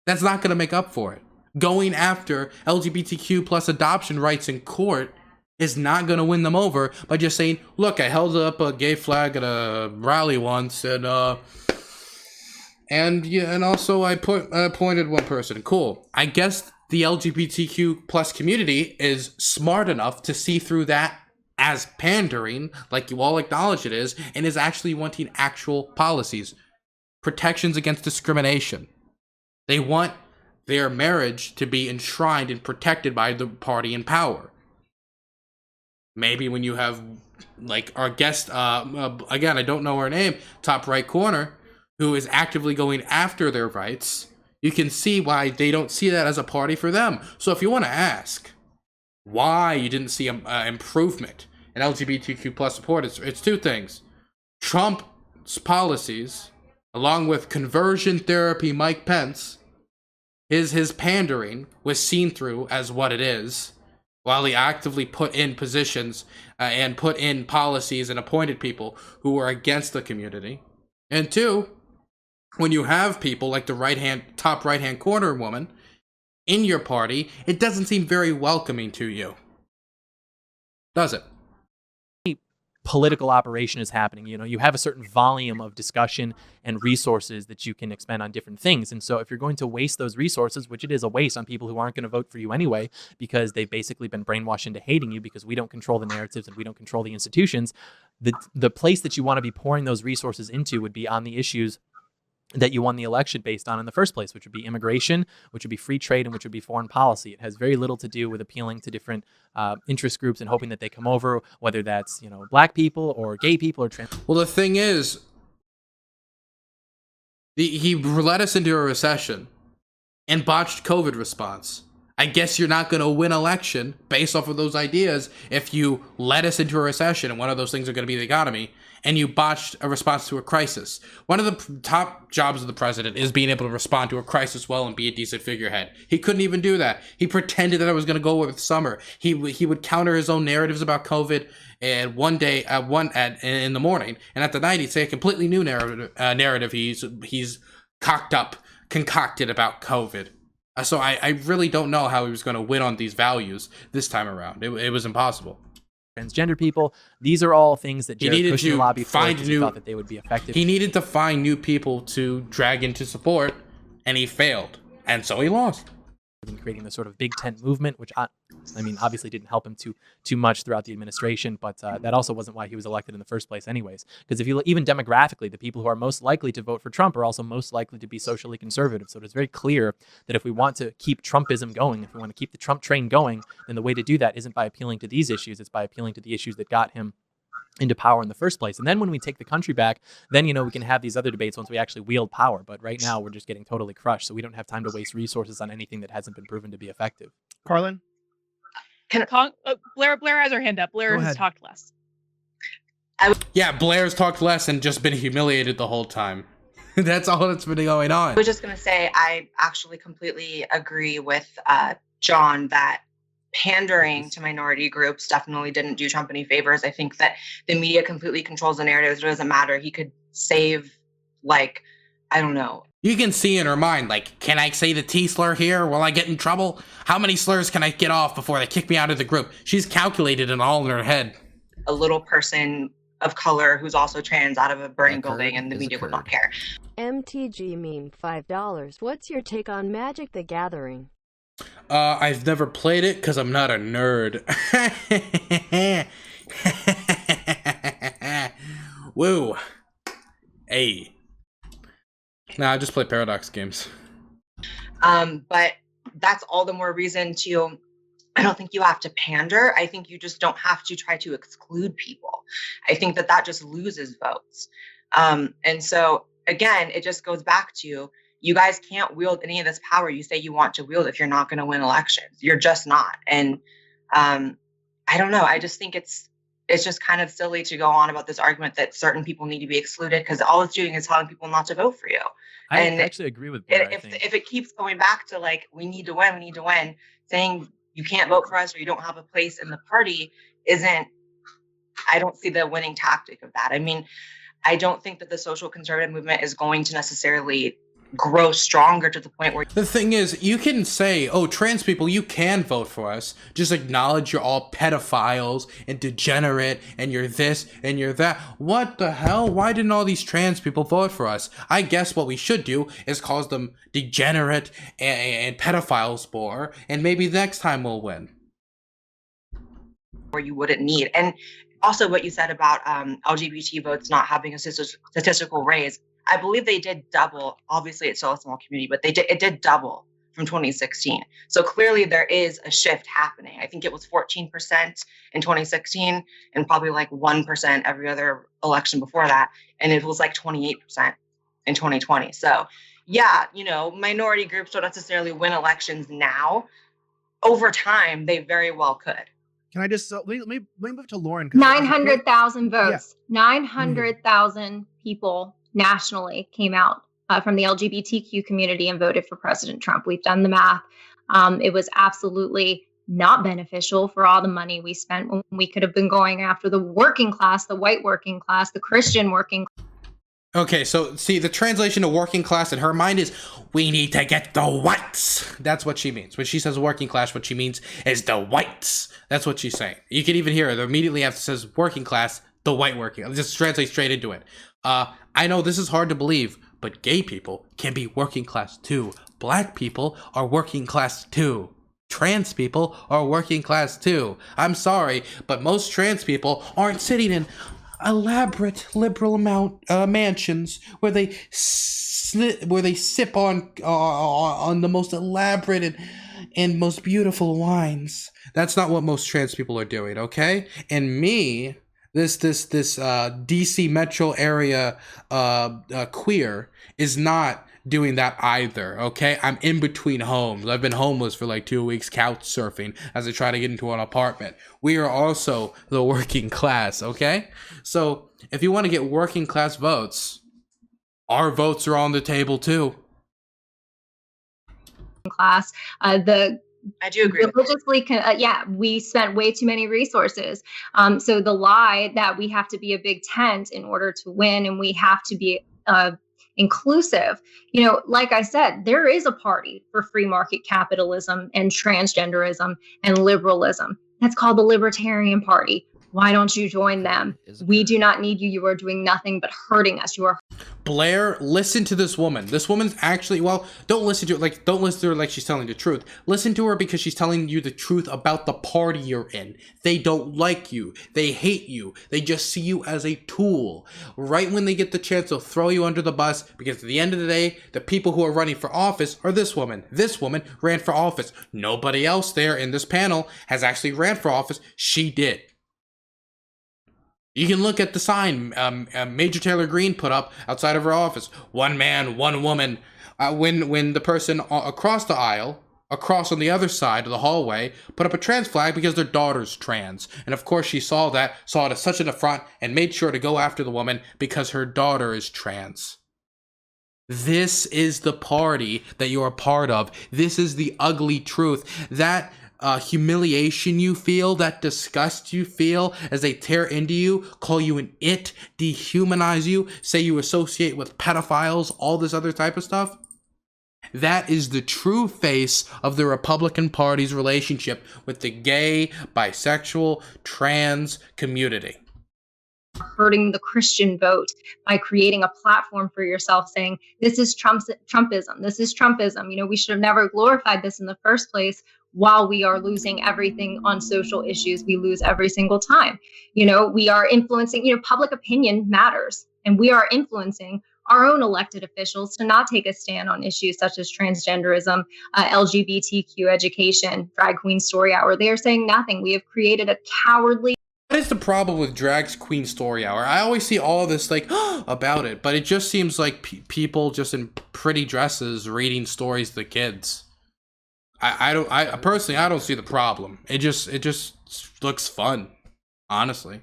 A: That's not going to make up for it. Going after LGBTQ plus adoption rights in court is not going to win them over by just saying, look, I held up a gay flag at a rally once and also I appointed one person. Cool. I guess the LGBTQ plus community is smart enough to see through that as pandering, like you all acknowledge it is, and is actually wanting actual policies, protections against discrimination. They want their marriage to be enshrined and protected by the party in power. Maybe when you have, our guest, again, I don't know her name, top right corner, who is actively going after their rights, you can see why they don't see that as a party for them. So if you want to ask why you didn't see improvement in LGBTQ plus support, it's two things. Trump's policies, along with conversion therapy Mike Pence, his pandering was seen through as what it is, while he actively put in positions and put in policies and appointed people who were against the community. And two, when you have people like the top right-hand corner woman in your party, it doesn't seem very welcoming to you, does it?
F: Political operation is happening. You have a certain volume of discussion and resources that you can expend on different things. And so if you're going to waste those resources, which it is a waste on people who aren't going to vote for you anyway, because they've basically been brainwashed into hating you because we don't control the narratives and we don't control the institutions, the place that you want to be pouring those resources into would be on the issues that you won the election based on in the first place, which would be immigration, which would be free trade, and which would be foreign policy. It has very little to do with appealing to different interest groups and hoping that they come over, whether that's black people or gay people or trans.
A: Well, the thing is, he led us into a recession and botched COVID response. I guess you're not going to win election based off of those ideas if you led us into a recession, and one of those things are going to be the economy, and you botched a response to a crisis. One of the top jobs of the president is being able to respond to a crisis well and be a decent figurehead. He couldn't even do that. He pretended that it was going to go with summer. He would counter his own narratives about COVID, and one day in the morning, and at the night he'd say a completely new narrative he's concocted about COVID. So I really don't know how he was going to win on these values this time around. It was impossible.
F: Transgender people, these are all things that Jared Kushner lobbied for because he thought that they would be effective.
A: He needed to find new people to drag into support, and he failed. And so he lost.
F: In creating the sort of big tent movement, which obviously didn't help him too much throughout the administration, but that also wasn't why he was elected in the first place anyways. Because if you look, even demographically, the people who are most likely to vote for Trump are also most likely to be socially conservative. So it is very clear that if we want to keep Trumpism going, if we want to keep the Trump train going, then the way to do that isn't by appealing to these issues, it's by appealing to the issues that got him into power in the first place. And then when we take the country back, then we can have these other debates once we actually wield power. But right now we're just getting totally crushed, so we don't have time to waste resources on anything that hasn't been proven to be effective.
E: Carlin?
C: Blaire has her hand up. Blaire has talked less.
A: Yeah, Blaire's talked less and just been humiliated the whole time. That's all that's been going on.
D: I was just going to say, I actually completely agree with John that pandering to minority groups definitely didn't do Trump any favors. I think that the media completely controls the narratives. It doesn't matter. He could save, I don't know.
A: You can see in her mind, can I say the T slur here? Will I get in trouble? How many slurs can I get off before they kick me out of the group? She's calculated it all in her head.
D: A little person of color who's also trans out of a burning building, and the media would not care.
G: MTG meme $5. What's your take on Magic the Gathering?
A: I've never played it because I'm not a nerd. Woo. Hey. Nah, I just play Paradox games.
D: But that's all the more reason to, I don't think you have to pander. I think you just don't have to try to exclude people. I think that just loses votes. And so, again, it just goes back to, you guys can't wield any of this power you say you want to wield if you're not going to win elections. You're just not. And I don't know. I just think it's just kind of silly to go on about this argument that certain people need to be excluded, because all it's doing is telling people not to vote for you.
F: I actually agree with Blaire.
D: If it keeps going back to we need to win, saying you can't vote for us or you don't have a place in the party I don't see the winning tactic of that. I mean, I don't think that the social conservative movement is going to necessarily grow stronger to the point where...
A: The thing is, you can say, oh, trans people, you can vote for us. Just acknowledge you're all pedophiles and degenerate and you're this and you're that. What the hell? Why didn't all these trans people vote for us? I guess what we should do is call them degenerate and pedophiles more, and maybe next time we'll win.
D: Where you wouldn't need. And also what you said about LGBT votes not having a statistical raise, I believe they did double. Obviously, it's still a small community, but it did double from 2016. So clearly there is a shift happening. I think it was 14% in 2016 and probably 1% every other election before that. And it was 28% in 2020. So yeah, minority groups don't necessarily win elections now. Over time, they very well could.
E: Can I just let me move to Lauren? 'cause-
B: 900,000
E: Yeah.
B: votes. 900,000 people nationally came out from the LGBTQ community and voted for President Trump. We've done the math. It was absolutely not beneficial for all the money we spent when we could have been going after the working class, the white working class, the Christian working class.
A: Okay, so see, the translation of working class in her mind is, we need to get the whites. That's what she means. When she says working class, what she means is the whites. That's what she's saying. You can even hear her immediately after it says working class, the white working. I'll just translate straight into it. I know this is hard to believe, but gay people can be working class too. Black people are working class too. Trans people are working class too. I'm sorry, but most trans people aren't sitting in elaborate liberal mansions where they sip on the most elaborate and most beautiful wines. That's not what most trans people are doing, okay? And me, this DC metro area queer is not doing that either, okay? I'm in between homes. I've been homeless for like 2 weeks, couch surfing as I try to get into an apartment. We are also the working class, okay? So if you want to get working class votes, our votes are on the table too.
B: Class,
D: I do agree.
B: Religiously, we spent way too many resources. So the lie that we have to be a big tent in order to win, and we have to be inclusive. Like I said, there is a party for free market capitalism and transgenderism and liberalism. That's called the Libertarian Party. Why don't you join them? We do not need you. You are doing nothing but hurting us. You are.
A: Blaire, listen to this woman. This woman's actually, well, don't listen to her like she's telling the truth. Listen to her because she's telling you the truth about the party you're in. They don't like you. They hate you. They just see you as a tool. Right when they get the chance, they'll throw you under the bus, because at the end of the day, the people who are running for office are this woman. This woman ran for office. Nobody else there in this panel has actually ran for office. She did. You can look at the sign Major Taylor Greene put up outside of her office. One man, one woman. When the person across the aisle, across on the other side of the hallway, put up a trans flag because their daughter's trans. And of course she saw it as such an affront, and made sure to go after the woman because her daughter is trans. This is the party that you're a part of. This is the ugly truth. That humiliation you feel, that disgust you feel as they tear into you, call you an it, dehumanize you, say you associate with pedophiles, all this other type of stuff. That is the true face of the Republican Party's relationship with the gay, bisexual, trans community.
B: Hurting the Christian vote by creating a platform for yourself saying, this is Trumpism. This is Trumpism. We should have never glorified this in the first place. While we are losing everything on social issues, we lose every single time. We are influencing, public opinion matters, and we are influencing our own elected officials to not take a stand on issues such as transgenderism, LGBTQ education, drag queen story hour. They are saying nothing. We have created a cowardly.
A: What is the problem with Drag Queen Story Hour? I always see all this about it, but it just seems like people just in pretty dresses reading stories to kids. I personally don't see the problem. It just looks fun. Honestly,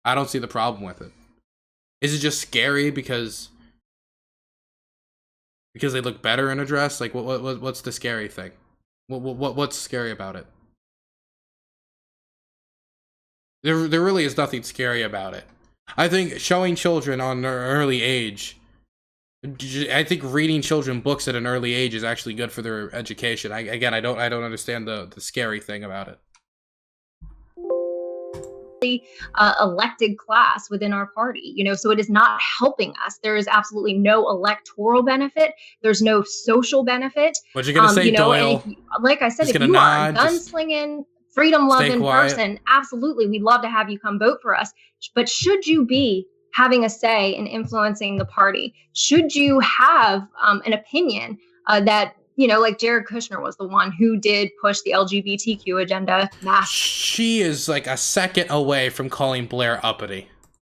A: I don't see the problem with it. Is it just scary because they look better in a dress? Like what's the scary thing? What's scary about it? There really is nothing scary about it. I think showing children on an early age, I think reading children books at an early age is actually good for their education. I don't understand the scary thing about it.
B: Elected class within our party, so it is not helping us. There is absolutely no electoral benefit. There's no social benefit.
A: What you gonna say, Doyle?
B: Like I said, if you are a gunslinging, freedom-loving person, absolutely, we'd love to have you come vote for us. But should you be having a say in influencing the party? Should you have an opinion that, like Jared Kushner was the one who did push the LGBTQ agenda.
A: She is like a second away from calling Blaire uppity.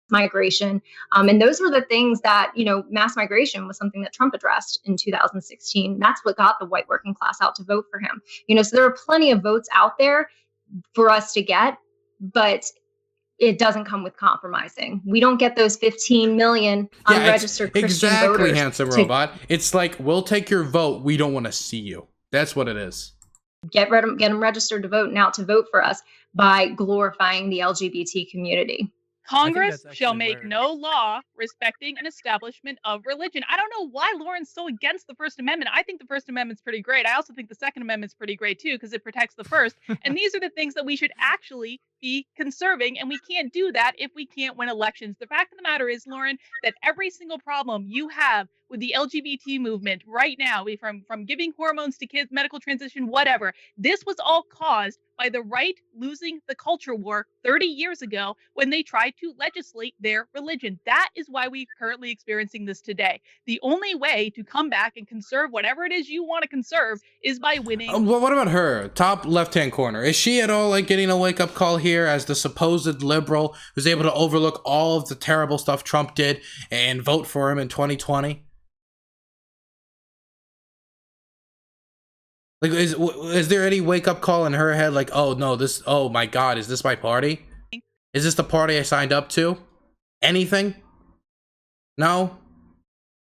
B: Migration. And those were the things that, mass migration was something that Trump addressed in 2016. That's what got the white working class out to vote for him. So there are plenty of votes out there for us to get. but it doesn't come with compromising. We don't get those 15 million unregistered Christian
A: exactly,
B: voters.
A: handsome robot. It's like, we'll take your vote. We don't want to see you. That's what it is.
B: Get them registered to vote and out to vote for us by glorifying the LGBT community.
C: Congress
F: that's
C: shall
F: actually
C: make
F: where-
C: no law respecting an establishment of religion. I don't know why Lauren's so against the First Amendment. I think the First Amendment's pretty great. I also think the Second Amendment's pretty great too, because it protects the first. And these are the things that we should actually be conserving, and we can't do that if we can't win elections. The fact of the matter is, Lauren, that every single problem you have with the LGBT movement right now, from giving hormones to kids, medical transition, whatever, this was all caused by the right losing the culture war 30 years ago when they tried to legislate their religion. That is why we're currently experiencing this today. The only way to come back and conserve whatever it is you want to conserve is by winning.
A: Well, what about her? Top left-hand corner. Is she at all like getting a wake-up call here as the supposed liberal who's able to overlook all of the terrible stuff Trump did and vote for him in 2020? Like, is there any wake-up call in her head like, oh no, oh my God, is this my party? Is this the party I signed up to? Anything? No?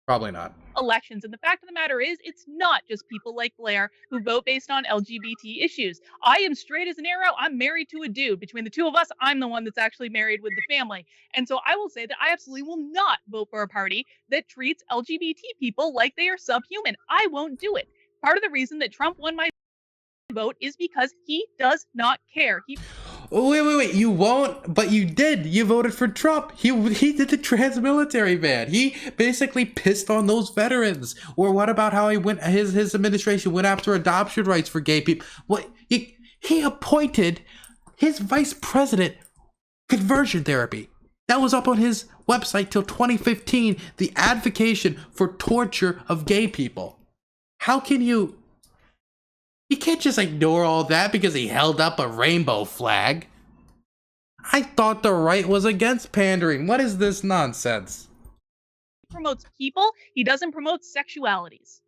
A: Probably not.
C: Elections. And the fact of the matter is, it's not just people like Blaire who vote based on LGBT issues. I am straight as an arrow. I'm married to a dude. Between the two of us, I'm the one that's actually married with the family. And so I will say that I absolutely will not vote for a party that treats LGBT people like they are subhuman. I won't do it. Part of the reason that Trump won my vote is because he does not care.
A: Wait. You won't, but you did. You voted for Trump. He did the trans military ban. He basically pissed on those veterans. Or what about how his administration went after adoption rights for gay people? What he appointed his vice president conversion therapy. That was up on his website till 2015. The advocacy for torture of gay people. How can you can't just ignore all that because he held up a rainbow flag. I thought the right was against pandering. What is this nonsense?
C: He promotes people. He doesn't promote sexualities.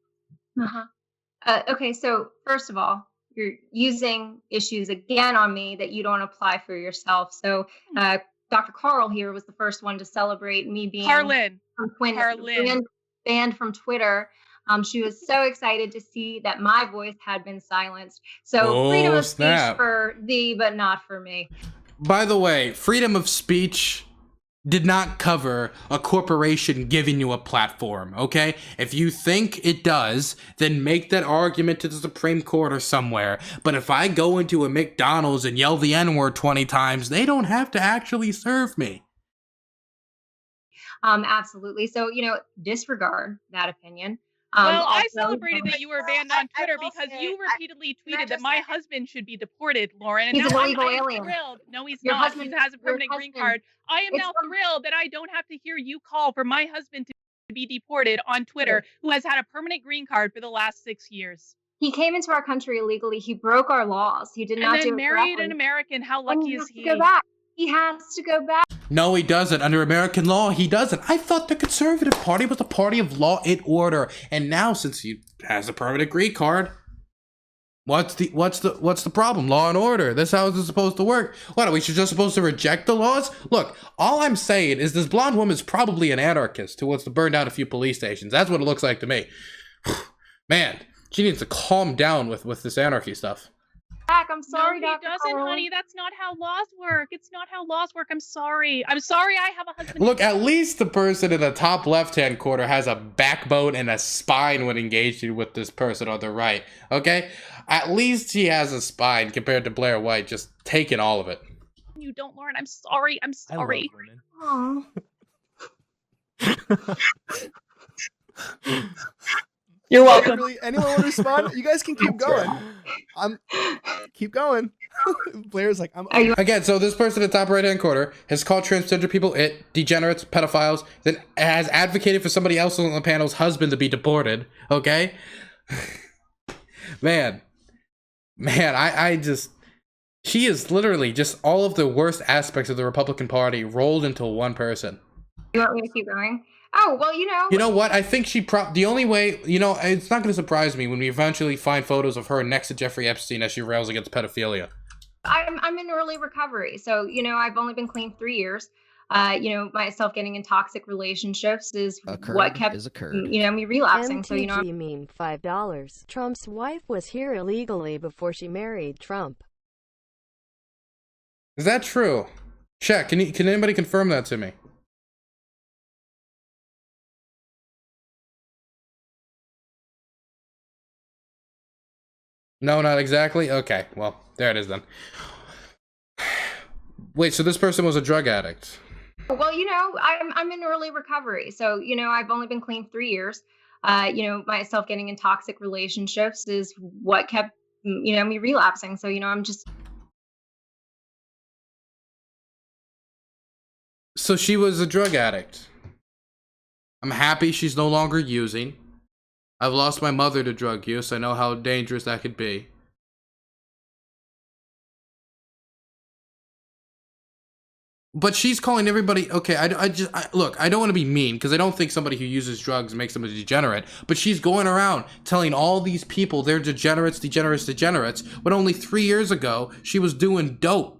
B: Okay, so first of all, you're using issues again on me that you don't apply for yourself. So Dr. Carl here was the first one to celebrate me being banned from Twitter. She was so excited to see that my voice had been silenced. So freedom of speech for thee, but not for me.
A: By the way, freedom of speech did not cover a corporation giving you a platform, okay? If you think it does, then make that argument to the Supreme Court or somewhere. But if I go into a McDonald's and yell the N-word 20 times, they don't have to actually serve me.
B: Absolutely. So, disregard that opinion.
C: Well, I celebrated that you were banned on Twitter because you repeatedly tweeted that my husband should be deported, Lauren. And
B: he's
C: now
B: an illegal alien.
C: Thrilled. No, he's not. He has a permanent green card. I am now thrilled that I don't have to hear you call for my husband to be deported on Twitter, who has had a permanent green card for the last 6 years.
B: He came into our country illegally. He broke our laws. He did not do it
C: married an American. How lucky is he?
B: Go back. He has to go back.
A: No, he doesn't. Under American law, he doesn't. I thought the Conservative Party was a party of law and order. And now, since he has a permanent green card, what's the problem? Law and order. That's how it's supposed to work. What, are we just supposed to reject the laws? Look, all I'm saying is this blonde woman's probably an anarchist who wants to burn down a few police stations. That's what it looks like to me. Man, she needs to calm down with this anarchy stuff.
B: I'm sorry,
C: no, he doesn't, honey. That's not how laws work. It's not how laws work. I'm sorry. I have a husband.
A: Look, at least the person in the top left-hand corner has a backbone and a spine when engaging with this person on the right, okay? At least he has a spine compared to Blaire White just taking all of it.
C: You don't, Lauren. I'm sorry. I'm sorry.
E: You're welcome. Really, anyone want to respond? You guys can keep going. Keep going. Blaire's like,
A: Again, so this person in the top right-hand corner has called transgender people degenerates, pedophiles, then has advocated for somebody else on the panel's husband to be deported, okay? Man, she is literally just all of the worst aspects of the Republican Party rolled into one person.
B: You want me to keep going? Oh, well,
A: You know what? I think the only way, it's not going to surprise me when we eventually find photos of her next to Jeffrey Epstein as she rails against pedophilia.
B: I'm in early recovery, so I've only been clean 3 years. Myself getting in toxic relationships is
H: A
B: what
H: curd
B: kept
H: is a curd.
B: me relapsing. So
G: MTG meme $5. Trump's wife was here illegally before she married Trump.
A: Is that true? Check. Can anybody confirm that to me? No, not exactly. Okay, well, there it is then. Wait, so this person was a drug addict?
B: well, I'm in early recovery, so I've only been clean 3 years. Myself getting in toxic relationships is what kept me relapsing. So I'm just.
A: So she was a drug addict. I'm happy she's no longer using. I've lost my mother to drug use. I know how dangerous that could be. But she's calling everybody, okay, look, I don't want to be mean, because I don't think somebody who uses drugs makes them a degenerate, but she's going around telling all these people they're degenerates, when only 3 years ago, she was doing dope.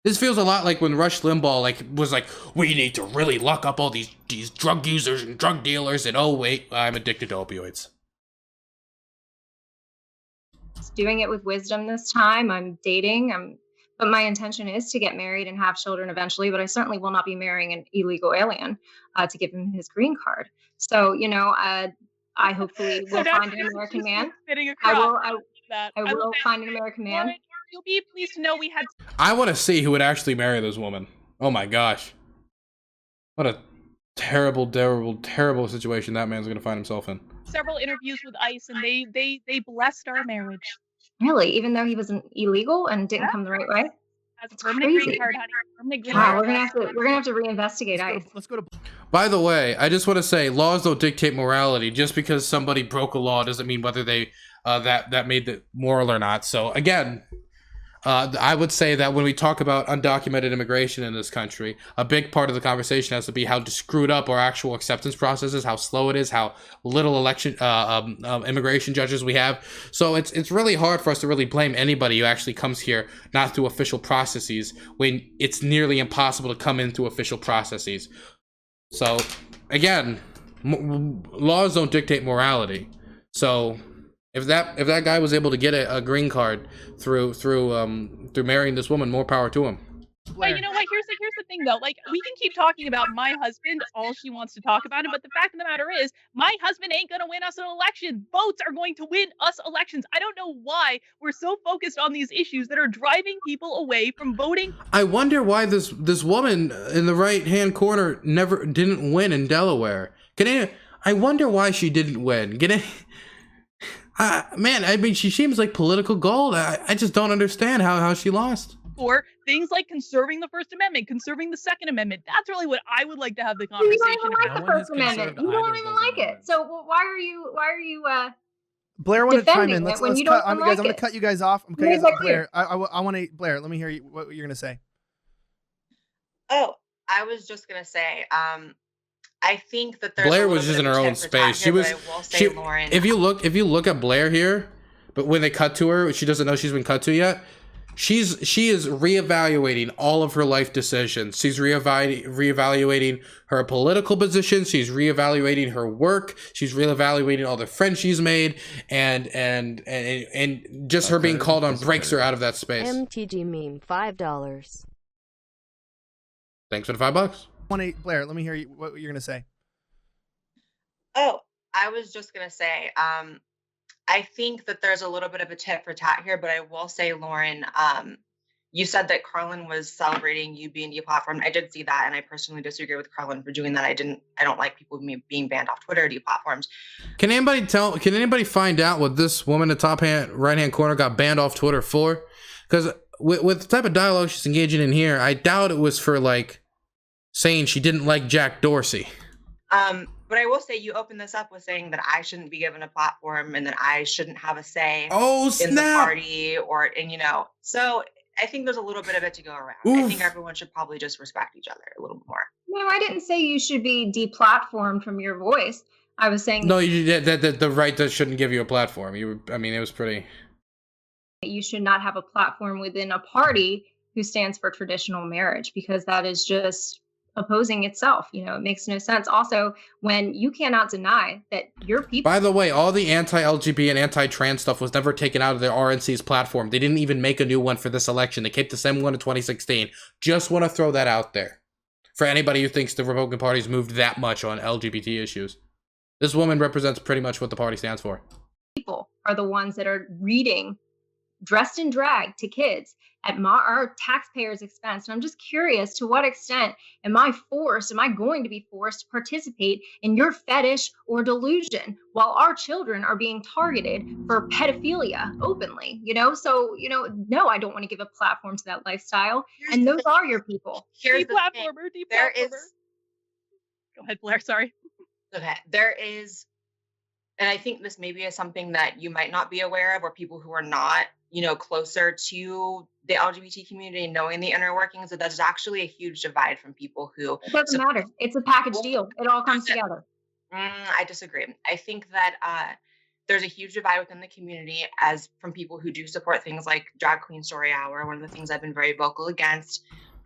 A: This feels a lot like when Rush Limbaugh was like, we need to really lock up all these drug users and drug dealers, and oh wait, I'm addicted to opioids.
B: Doing it with wisdom this time. I'm dating. But my intention is to get married and have children eventually. But I certainly will not be marrying an illegal alien to give him his green card. So I hopefully will find an American man. I will find an American man.
C: Lauren, you'll be pleased to know we had.
A: I want to see who would actually marry this woman. Oh my gosh, what a terrible, terrible, terrible situation that man's gonna find himself in.
C: Several interviews with ICE, and they blessed our marriage.
B: Really, even though he was illegal and didn't come the right way.
C: As a permanent
B: crazy.
C: green card, honey. Permanent green
B: Wow,
C: card.
B: we're gonna have to reinvestigate ICE.
E: Let's go to.
A: By the way, I just want to say, laws don't dictate morality. Just because somebody broke a law doesn't mean whether they that made it moral or not. So again, I would say that when we talk about undocumented immigration in this country, a big part of the conversation has to be how screwed up our actual acceptance process is, how slow it is, how little immigration judges we have. So it's really hard for us to really blame anybody who actually comes here not through official processes when it's nearly impossible to come in through official processes. So again, laws don't dictate morality. So if that guy was able to get a green card through marrying this woman, more power to him.
C: But you know what? Here's the thing, though. Like, we can keep talking about my husband all she wants to talk about him, but the fact of the matter is, my husband ain't gonna win us an election. Votes are going to win us elections. I don't know why we're so focused on these issues that are driving people away from voting.
A: I wonder why this woman in the right hand corner didn't win in Delaware. I wonder why she didn't win. Man, I mean, she seems like political gold. I just don't understand how she lost.
C: For things like conserving the First Amendment, conserving the Second Amendment. That's really what I would like to have the conversation.
B: You don't even like the First Amendment. You don't even like it. So why are you
E: Blaire wanted to chime in.
B: Guys,
E: I'm gonna cut you guys off. I'm cutting you guys off. Blaire, I want to. Blaire, let me hear what you're gonna say.
D: Oh, I was just gonna say, I think that there's
A: Blaire was just in her own space.
D: Lauren,
A: if you look at Blaire here, but when they cut to her, she doesn't know she's been cut to yet. She is reevaluating all of her life decisions. She's reevaluating her political position. She's reevaluating her work. She's reevaluating all the friends she's made, and just her being called on breaks her out of that space.
G: MTG meme $5.
A: Thanks for the $5.
E: Blaire, let me hear what you're gonna say.
D: Oh, I was just gonna say, I think that there's a little bit of a tit for tat here, but I will say, Lauren, you said that Carlin was celebrating you being deplatformed. I did see that, and I personally disagree with Carlin for doing that. I don't like people being banned off Twitter, deplatformed.
A: Can anybody find out what this woman in the top right hand corner got banned off Twitter for? Because with the type of dialogue she's engaging in here, I doubt it was for like saying she didn't like Jack Dorsey.
D: But I will say, you opened this up with saying that I shouldn't be given a platform and that I shouldn't have a say in the party, so I think there's a little bit of it to go around. Oof. I think everyone should probably just respect each other a little bit more.
B: No, I didn't say you should be deplatformed from your voice. I was saying
A: no, that the right that shouldn't give you a platform. It was pretty.
B: you should not have a platform within a party who stands for traditional marriage, because that is just opposing itself. It makes no sense. Also, when you cannot deny that your people.
A: By the way, all the anti-LGBT and anti-trans stuff was never taken out of their RNC's platform. They didn't even make a new one for this election. They kept the same one in 2016. Just want to throw that out there for anybody who thinks the Republican Party's moved that much on LGBT issues. This woman represents pretty much what the party stands for.
B: People are the ones that are reading dressed in drag to kids at our taxpayers' expense. And I'm just curious, to what extent am I going to be forced to participate in your fetish or delusion while our children are being targeted for pedophilia openly? So, no, I don't want to give a platform to that lifestyle. And those are your people.
D: Here's the thing. There is.
C: Go ahead, Blaire. Sorry.
D: Okay. There is, and I think this maybe is something that you might not be aware of, or people who are not, closer to the LGBT community, knowing the inner workings, that there's actually a huge divide from people who.
B: It doesn't matter. It's a package deal. It all comes together.
D: I disagree. I think that there's a huge divide within the community, as from people who do support things like Drag Queen Story Hour, one of the things I've been very vocal against.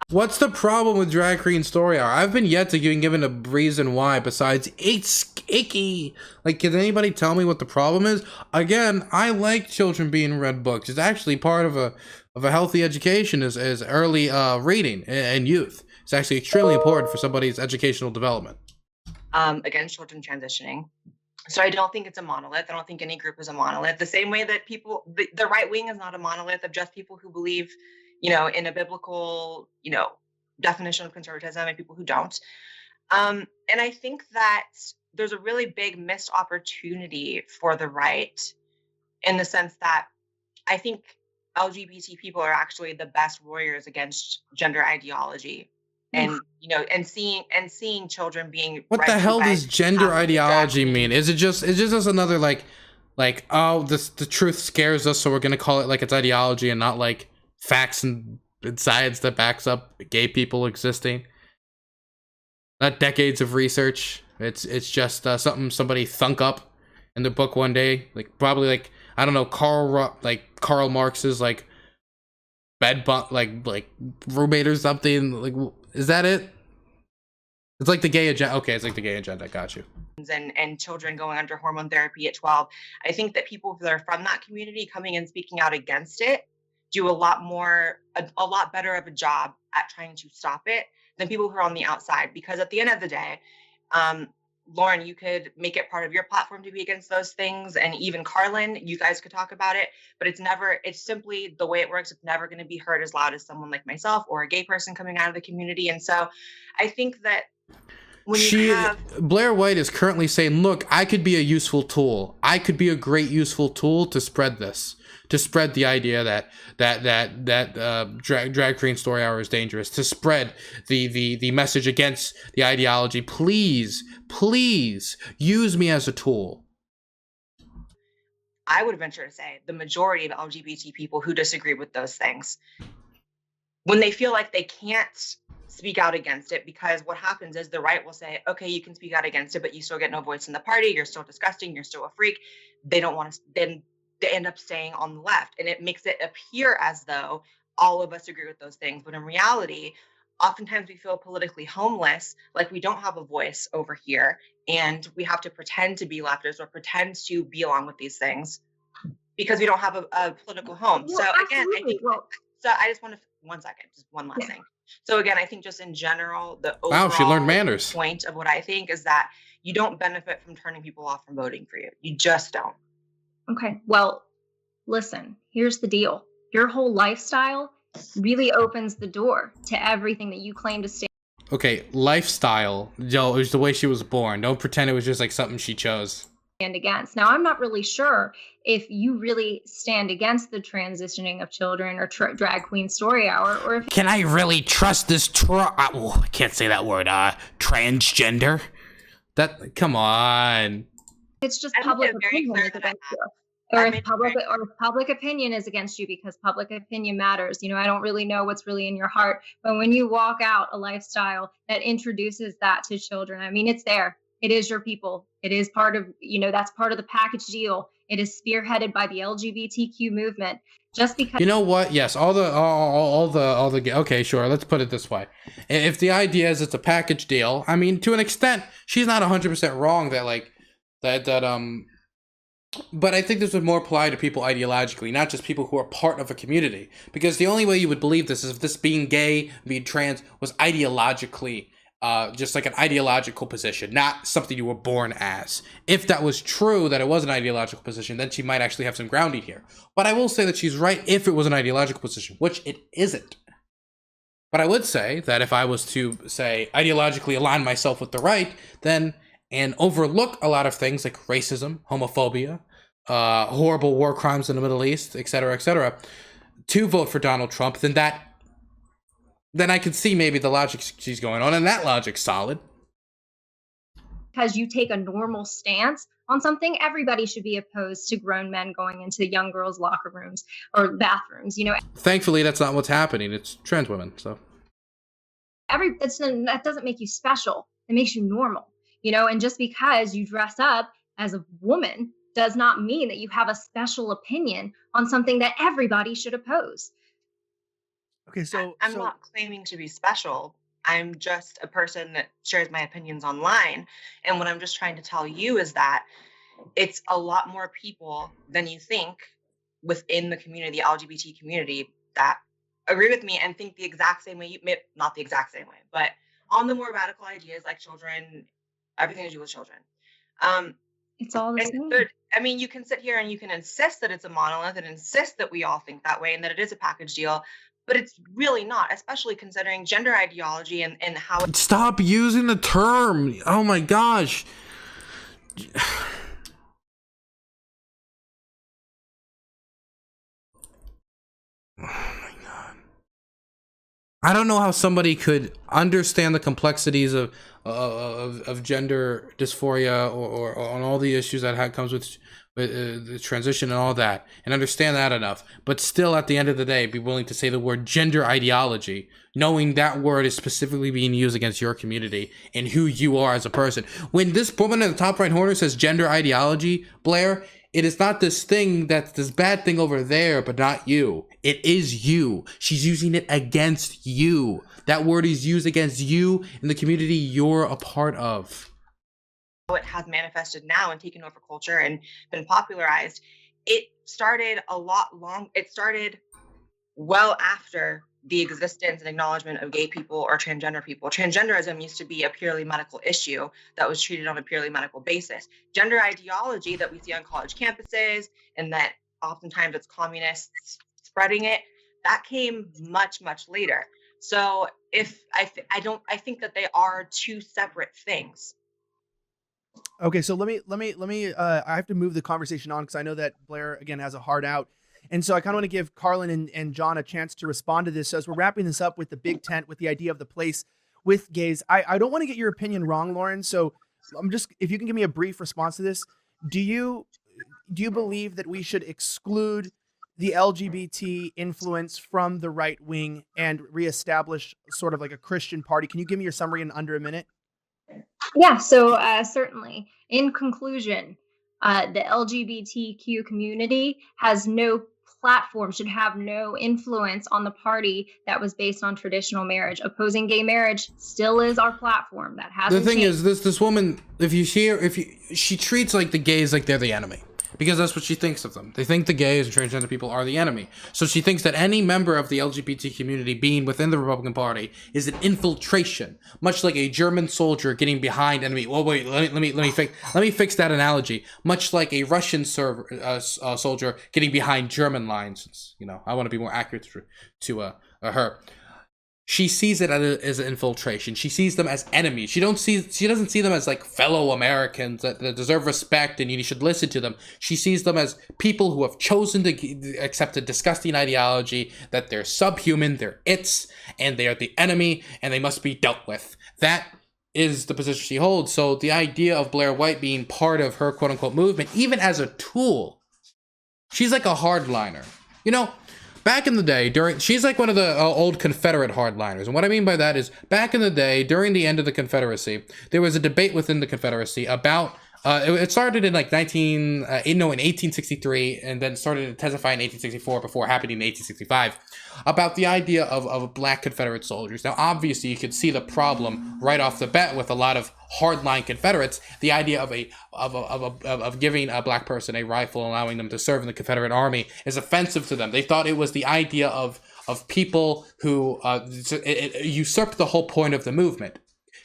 A: What's the problem with Drag Queen Story Hour? I've been yet to be given a reason why besides it's icky. Like, can anybody tell me what the problem is? Again, I like children being read books. It's actually part of a healthy education is early reading and youth. It's actually extremely important for somebody's educational development.
D: Against children transitioning. So I don't think it's a monolith. I don't think any group is a monolith. The same way that the right wing is not a monolith of just people who believe, in a biblical, definition of conservatism, and people who don't. And I think that there's a really big missed opportunity for the right, in the sense that I think LGBT people are actually the best warriors against gender ideation. And and seeing children being.
A: What the hell does gender ideology mean? Is it just another like the truth scares us, so we're gonna call it like it's ideology and not like facts and science that backs up gay people existing? Not decades of research. It's just something somebody thunk up in the book one day, like probably like I don't know Karl Marx's like bed bunk like roommate or something. Like, is that it? It's like the gay agenda. Okay, it's like the gay agenda. Got you.
D: And children going under hormone therapy at 12. I think that people who are from that community coming and speaking out against it do a lot better of a job at trying to stop it than people who are on the outside. Because at the end of the day, Lauren, you could make it part of your platform to be against those things. And even Carlin, you guys could talk about it, but it's simply the way it works. It's never going to be heard as loud as someone like myself or a gay person coming out of the community. And so I think that
A: Blaire White is currently saying, look, I could be a useful tool. I could be a great useful tool to spread this, to spread the idea that Drag Queen Story Hour is dangerous, to spread the message against the ideology. Please use me as a tool.
D: I would venture to say the majority of LGBT people who disagree with those things, when they feel like they can't speak out against it, because what happens is the right will say, okay, you can speak out against it, but you still get no voice in the party. You're still disgusting. You're still a freak. They don't want to, then they end up staying on the left. And it makes it appear as though all of us agree with those things. But in reality, oftentimes we feel politically homeless, like we don't have a voice over here. And we have to pretend to be leftists or pretend to be along with these things because we don't have a political home.
B: Well,
D: so again,
B: absolutely.
D: I think, so I just want to, just one last thing. So again, I think just in general, the overall
A: she learned manners.
D: Point of what I think is that you don't benefit from turning people off from voting for you. You just don't.
B: Okay, well, listen, here's the deal. Your whole lifestyle really opens the door to everything that you claim to stand.
A: Okay, lifestyle, Joe, it was the way she was born. Don't pretend it was just like something she chose.
B: Against. Now, I'm not really sure if you really stand against the transitioning of children or Drag Queen Story Hour, or if
A: can I really trust this I can't say that word, transgender? Come on.
B: It's just public opinion is against you. Or if public opinion is against you, because public opinion matters. I don't really know what's really in your heart, but when you walk out a lifestyle that introduces that to children, I mean, it's there. It is your people. It is part of, that's part of the package deal. It is spearheaded by the LGBTQ movement. Just because
A: You know what? Yes, all the. Okay, sure. Let's put it this way: if the idea is it's a package deal, I mean, to an extent, she's not 100% wrong that But I think this would more apply to people ideologically, not just people who are part of a community. Because the only way you would believe this is if this being gay, being trans, was ideologically, just like an ideological position, not something you were born as. If that was true, that it was an ideological position, then she might actually have some grounding here. But I will say that she's right if it was an ideological position, which it isn't. But I would say that if I was to, say, ideologically align myself with the right, then, and overlook a lot of things like racism, homophobia, horrible war crimes in the Middle East, etc., to vote for Donald Trump, then I could see maybe the logic she's going on, and that logic's solid.
B: because you take a normal stance on something, everybody should be opposed to grown men going into young girls' locker rooms or bathrooms.
A: Thankfully, that's not what's happening. It's trans women, so.
B: That doesn't make you special. It makes you normal, and just because you dress up as a woman does not mean that you have a special opinion on something that everybody should oppose.
E: Okay, so
D: I'm not claiming to be special. I'm just a person that shares my opinions online. And what I'm just trying to tell you is that it's a lot more people than you think within the community, the LGBT community, that agree with me and think the exact same way. Not the exact same way, but on the more radical ideas like children, everything to do with children.
B: It's all the same.
D: I mean, you can sit here and you can insist that it's a monolith and insist that we all think that way and that it is a package deal, but it's really not, especially considering gender ideology and how it...
A: Stop using the term. Oh my gosh. Oh my God. I don't know how somebody could understand the complexities of gender dysphoria or on all the issues that comes with the transition and all that, and understand that enough, but still at the end of the day be willing to say the word gender ideology, knowing that word is specifically being used against your community and who you are as a person. When this woman in the top right corner says gender ideology, Blaire, it is not this thing that's this bad thing over there, but not you. It is you. She's using it against you. That word is used against you in the community you're a part of.
D: It has manifested now and taken over culture and been popularized. It started it started well after the existence and acknowledgement of gay people or transgender people. Transgenderism used to be a purely medical issue that was treated on a purely medical basis. Gender ideology that we see on college campuses and that oftentimes it's communists spreading it, that came much, much later. So I think that they are two separate things.
E: Okay, so let me I have to move the conversation on because I know that Blaire again has a hard out. And so I kind of want to give Carlin and John a chance to respond to this. So as we're wrapping this up with the big tent, with the idea of the place with gays, I don't want to get your opinion wrong, Lauren. So if you can give me a brief response to this, do you believe that we should exclude the LGBT influence from the right wing and reestablish sort of like a Christian party? Can you give me your summary in under a minute?
B: Yeah, so certainly. In conclusion, the LGBTQ community has no platform, should have no influence on the party that was based on traditional marriage. Opposing gay marriage still is our platform. That hasn't
A: The thing
B: changed.
A: is, this woman, she treats like the gays like they're the enemy. Because that's what she thinks of them. They think the gays and transgender people are the enemy. So she thinks that any member of the LGBT community being within the Republican Party is an infiltration, much like a German soldier getting behind enemy. Well, wait, let me fix that analogy. Much like a Russian soldier getting behind German lines. I want to be more accurate to her. She sees it as an infiltration. She sees them as enemies. She doesn't see them as like fellow Americans that deserve respect and you should listen to them. She sees them as people who have chosen to accept a disgusting ideology that they're subhuman, they're and they are the enemy, and they must be dealt with. That is the position she holds. So the idea of Blaire White being part of her quote unquote movement, even as a tool, she's like a hardliner. Back in the day, she's like one of the old Confederate hardliners. And what I mean by that is, back in the day, during the end of the Confederacy, there was a debate within the Confederacy about It started in like 1863, and then started to intensify in 1864 before happening in 1865, about the idea of black Confederate soldiers. Now, obviously, you could see the problem right off the bat with a lot of hardline Confederates. The idea of giving a black person a rifle, allowing them to serve in the Confederate Army, is offensive to them. They thought it was the idea of people who it usurped the whole point of the movement,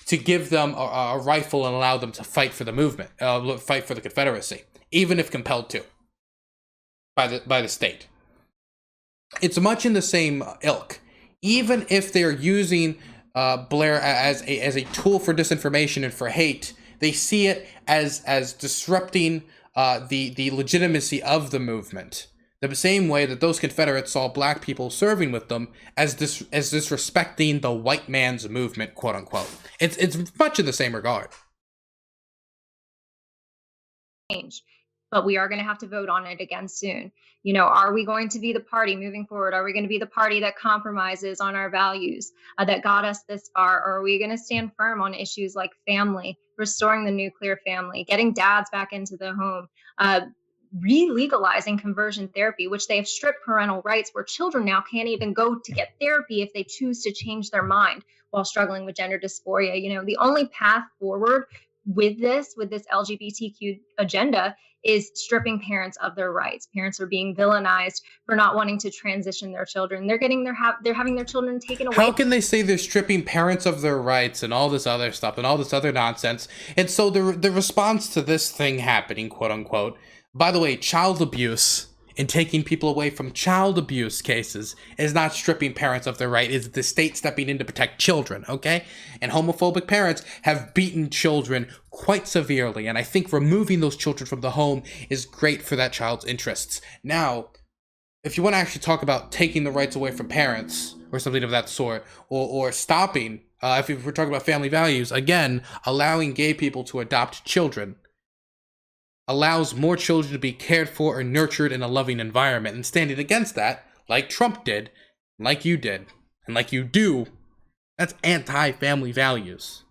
A: to give them a rifle and allow them to fight for the movement, fight for the Confederacy, even if compelled to by the state. It's much in the same ilk. Even if they're using Blaire as a tool for disinformation and for hate, they see it as disrupting the legitimacy of the movement. The same way that those Confederates saw black people serving with them as disrespecting the white man's movement, quote unquote. It's much in the same regard.
B: Change, but we are going to have to vote on it again soon. You know, are we going to be the party moving forward? Are we going to be the party that compromises on our values that got us this far? Or are we going to stand firm on issues like family, restoring the nuclear family, getting dads back into the home, re-legalizing conversion therapy, which they have stripped parental rights, where children now can't even go to get therapy if they choose to change their mind while struggling with gender dysphoria. You know, the only path forward with this LGBTQ agenda is stripping parents of their rights. Parents are being villainized for not wanting to transition their children. They're having their children taken away.
A: How can they say they're stripping parents of their rights and all this other stuff and all this other nonsense? And so the response to this thing happening, quote unquote, by the way, child abuse and taking people away from child abuse cases is not stripping parents of their right. It's the state stepping in to protect children, okay? And homophobic parents have beaten children quite severely, and I think removing those children from the home is great for that child's interests. Now, if you want to actually talk about taking the rights away from parents or something of that sort, or stopping, if we're talking about family values, again, allowing gay people to adopt children allows more children to be cared for and nurtured in a loving environment. And standing against that, like Trump did, like you did, and like you do, that's anti-family values.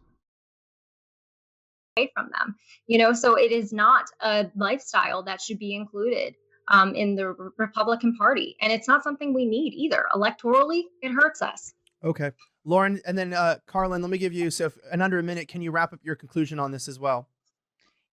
B: Away from them, you know, so it is not a lifestyle that should be included in the Republican Party, and it's not something we need either. Electorally, it hurts us.
E: Okay, Lauren, and then Carlin, let me give you, so if, in under a minute, can you wrap up your conclusion on this as well?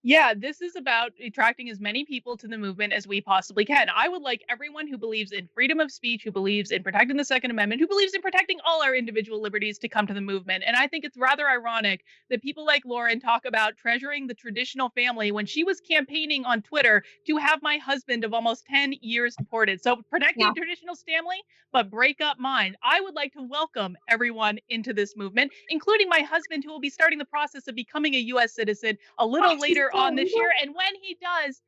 C: Yeah, this is about attracting as many people to the movement as we possibly can. I would like everyone who believes in freedom of speech, who believes in protecting the Second Amendment, who believes in protecting all our individual liberties to come to the movement. And I think it's rather ironic that people like Lauren talk about treasuring the traditional family when she was campaigning on Twitter to have my husband of almost 10 years deported. So protecting traditional family, but break up mine. I would like to welcome everyone into this movement, including my husband, who will be starting the process of becoming a U.S. citizen a little later on this year. And when he does,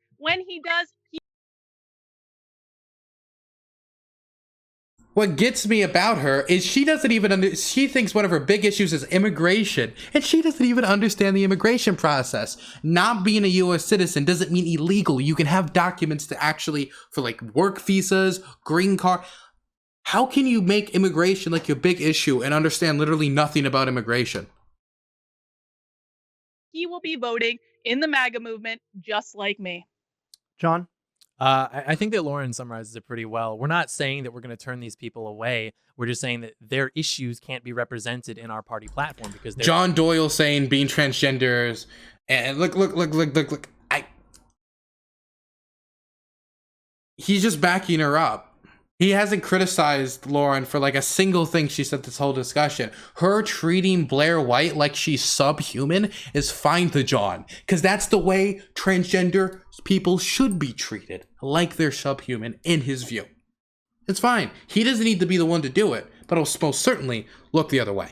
A: What gets me about her is she doesn't even she thinks one of her big issues is immigration, and she doesn't even understand the immigration process. Not being a U.S. citizen doesn't mean illegal. You can have documents to actually, for like work visas, green card. How can you make immigration like your big issue and understand literally nothing about immigration?
C: he will be voting in the MAGA movement just like me.
E: John?
F: I think that Lauren summarizes it pretty well. We're not saying that we're going to turn these people away. We're just saying that their issues can't be represented in our party platform because
A: John Doyle saying being transgenders and look. He's just backing her up. He hasn't criticized Lauren for like a single thing she said this whole discussion. Her treating Blaire White like she's subhuman is fine to John, because that's the way transgender people should be treated, like they're subhuman in his view. It's fine. He doesn't need to be the one to do it, but he'll most certainly look the other way.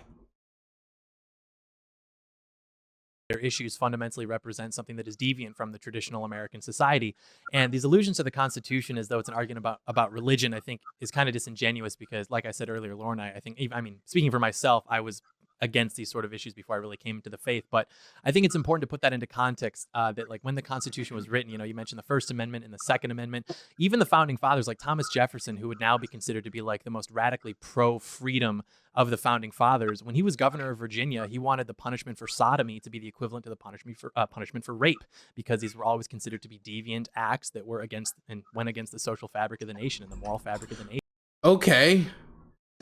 F: Their issues fundamentally represent something that is deviant from the traditional American society. And these allusions to the Constitution as though it's an argument about religion, I think is kind of disingenuous because, like I said earlier, Lauren, I think, I mean, speaking for myself, I was against these sort of issues before I really came into the faith. But I think it's important to put that into context, that like when the Constitution was written, you mentioned the First Amendment and the Second Amendment, even the founding fathers like Thomas Jefferson, who would now be considered to be like the most radically pro-freedom of the founding fathers. When he was governor of Virginia, he wanted the punishment for sodomy to be the equivalent to the punishment for rape, because these were always considered to be deviant acts that were against and went against the social fabric of the nation and the moral fabric of the nation.
A: Okay.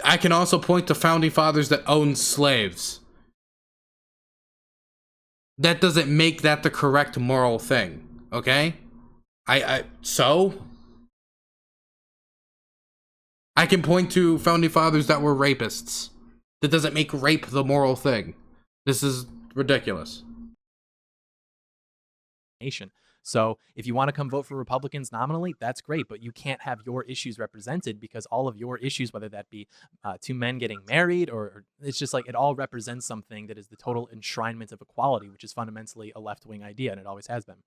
A: I can also point to founding fathers that owned slaves. That doesn't make that the correct moral thing, okay? So? I can point to founding fathers that were rapists. That doesn't make rape the moral thing. This is ridiculous.
F: Nation. So if you want to come vote for Republicans nominally, that's great, but you can't have your issues represented, because all of your issues, whether that be two men getting married, or it's just like it all represents something that is the total enshrinement of equality, which is fundamentally a left-wing idea, and it always has been.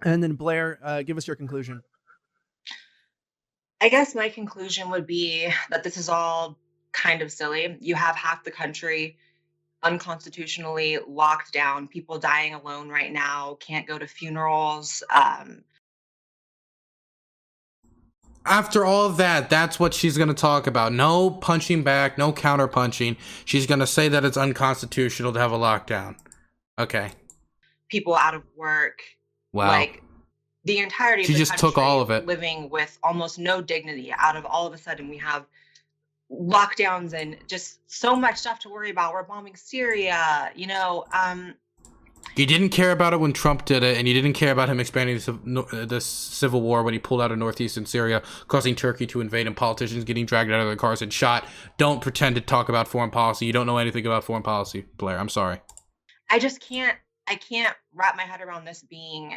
E: And then Blaire, give us your conclusion.
D: I guess my conclusion would be that this is all kind of silly. You have half the country unconstitutionally locked down, people dying alone right now, can't go to funerals.
A: After all of that, that's what she's going to talk about. No punching back, no counter punching. She's going to say that it's unconstitutional to have a lockdown. Okay.
D: People out of work.
A: Wow.
D: Like the entirety
A: she
D: of the
A: just took all of it.
D: Living with almost no dignity. Out of all of a sudden, we have lockdowns and just so much stuff to worry about. We're bombing Syria,
A: You didn't care about it when Trump did it, and you didn't care about him expanding the civil war when he pulled out of northeastern Syria, causing Turkey to invade and politicians getting dragged out of their cars and shot. Don't pretend to talk about foreign policy. You don't know anything about foreign policy, Blaire. I'm sorry.
D: I can't wrap my head around this being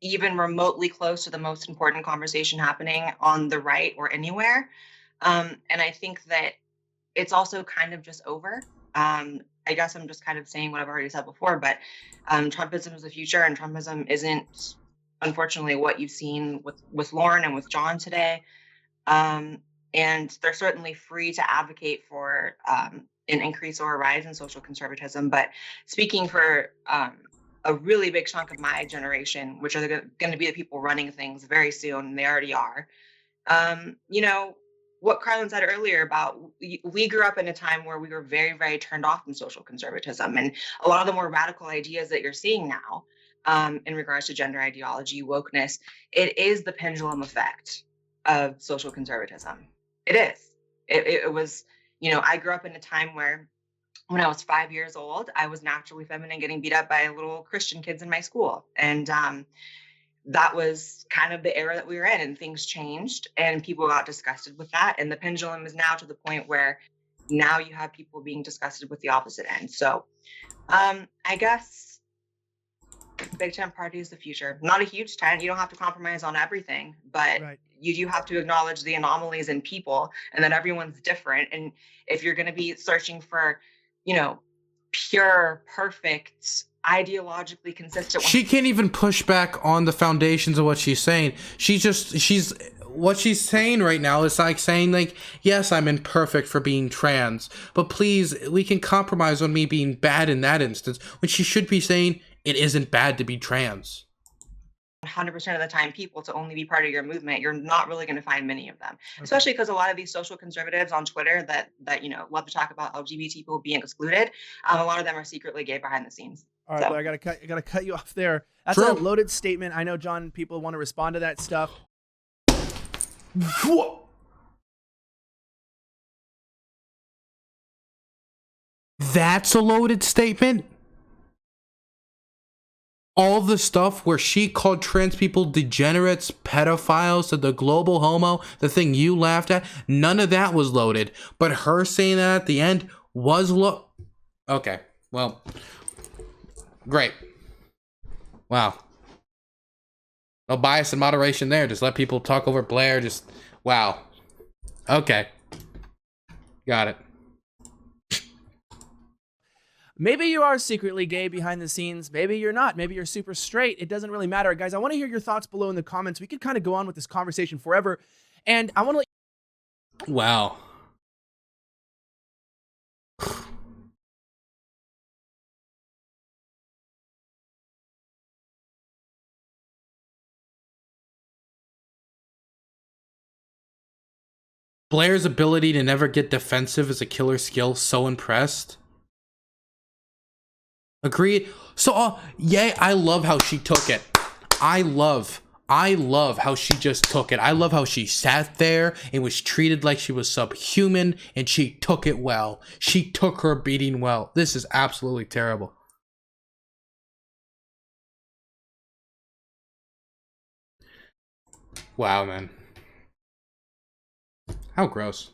D: even remotely close to the most important conversation happening on the right or anywhere. And I think that it's also kind of just over. I guess I'm just kind of saying what I've already said before, but Trumpism is the future, and Trumpism isn't, unfortunately, what you've seen with Lauren and with John today. And they're certainly free to advocate for an increase or a rise in social conservatism. But speaking for a really big chunk of my generation, which are going to be the people running things very soon, and they already are, what Carlin said earlier about we grew up in a time where we were very, very turned off from social conservatism, and a lot of the more radical ideas that you're seeing now in regards to gender ideology, wokeness, it is the pendulum effect of social conservatism. It is. It was, I grew up in a time where when I was 5 years old, I was naturally feminine, getting beat up by little Christian kids in my school. And that was kind of the era that we were in, and things changed and people got disgusted with that. And the pendulum is now to the point where now you have people being disgusted with the opposite end. So I guess Big Tent Party is the future. Not a huge tent. You don't have to compromise on everything, but right. You do have to acknowledge the anomalies in people and that everyone's different. And if you're going to be searching for, pure, perfect, ideologically consistent.
A: She can't even push back on the foundations of what she's saying. What she's saying right now is like saying, like, yes, I'm imperfect for being trans, but please, we can compromise on me being bad in that instance, when she should be saying it isn't bad to be trans.
D: 100% of the time, people to only be part of your movement, you're not really going to find many of them, especially because a lot of these social conservatives on Twitter that love to talk about LGBT people being excluded, a lot of them are secretly gay behind the scenes.
E: All right, so. I gotta cut you off there. That's a loaded statement. I know, John, people want to respond to that stuff.
A: That's a loaded statement? All the stuff where she called trans people degenerates, pedophiles, to the global homo, the thing you laughed at, none of that was loaded. But her saying that at the end was Okay, well, great. Wow. No bias and moderation there. Just let people talk over Blaire. Just, wow. Okay. Got it.
E: Maybe you are secretly gay behind the scenes. Maybe you're not. Maybe you're super straight. It doesn't really matter. Guys, I want to hear your thoughts below in the comments. We could kind of go on with this conversation forever. And I want to...
A: Wow. Blaire's ability to never get defensive is a killer skill. So impressed. Agreed. So, yeah, I love how she took it. I love how she just took it. I love how she sat there and was treated like she was subhuman, and she took it well. She took her beating well. This is absolutely terrible. Wow, man. How gross.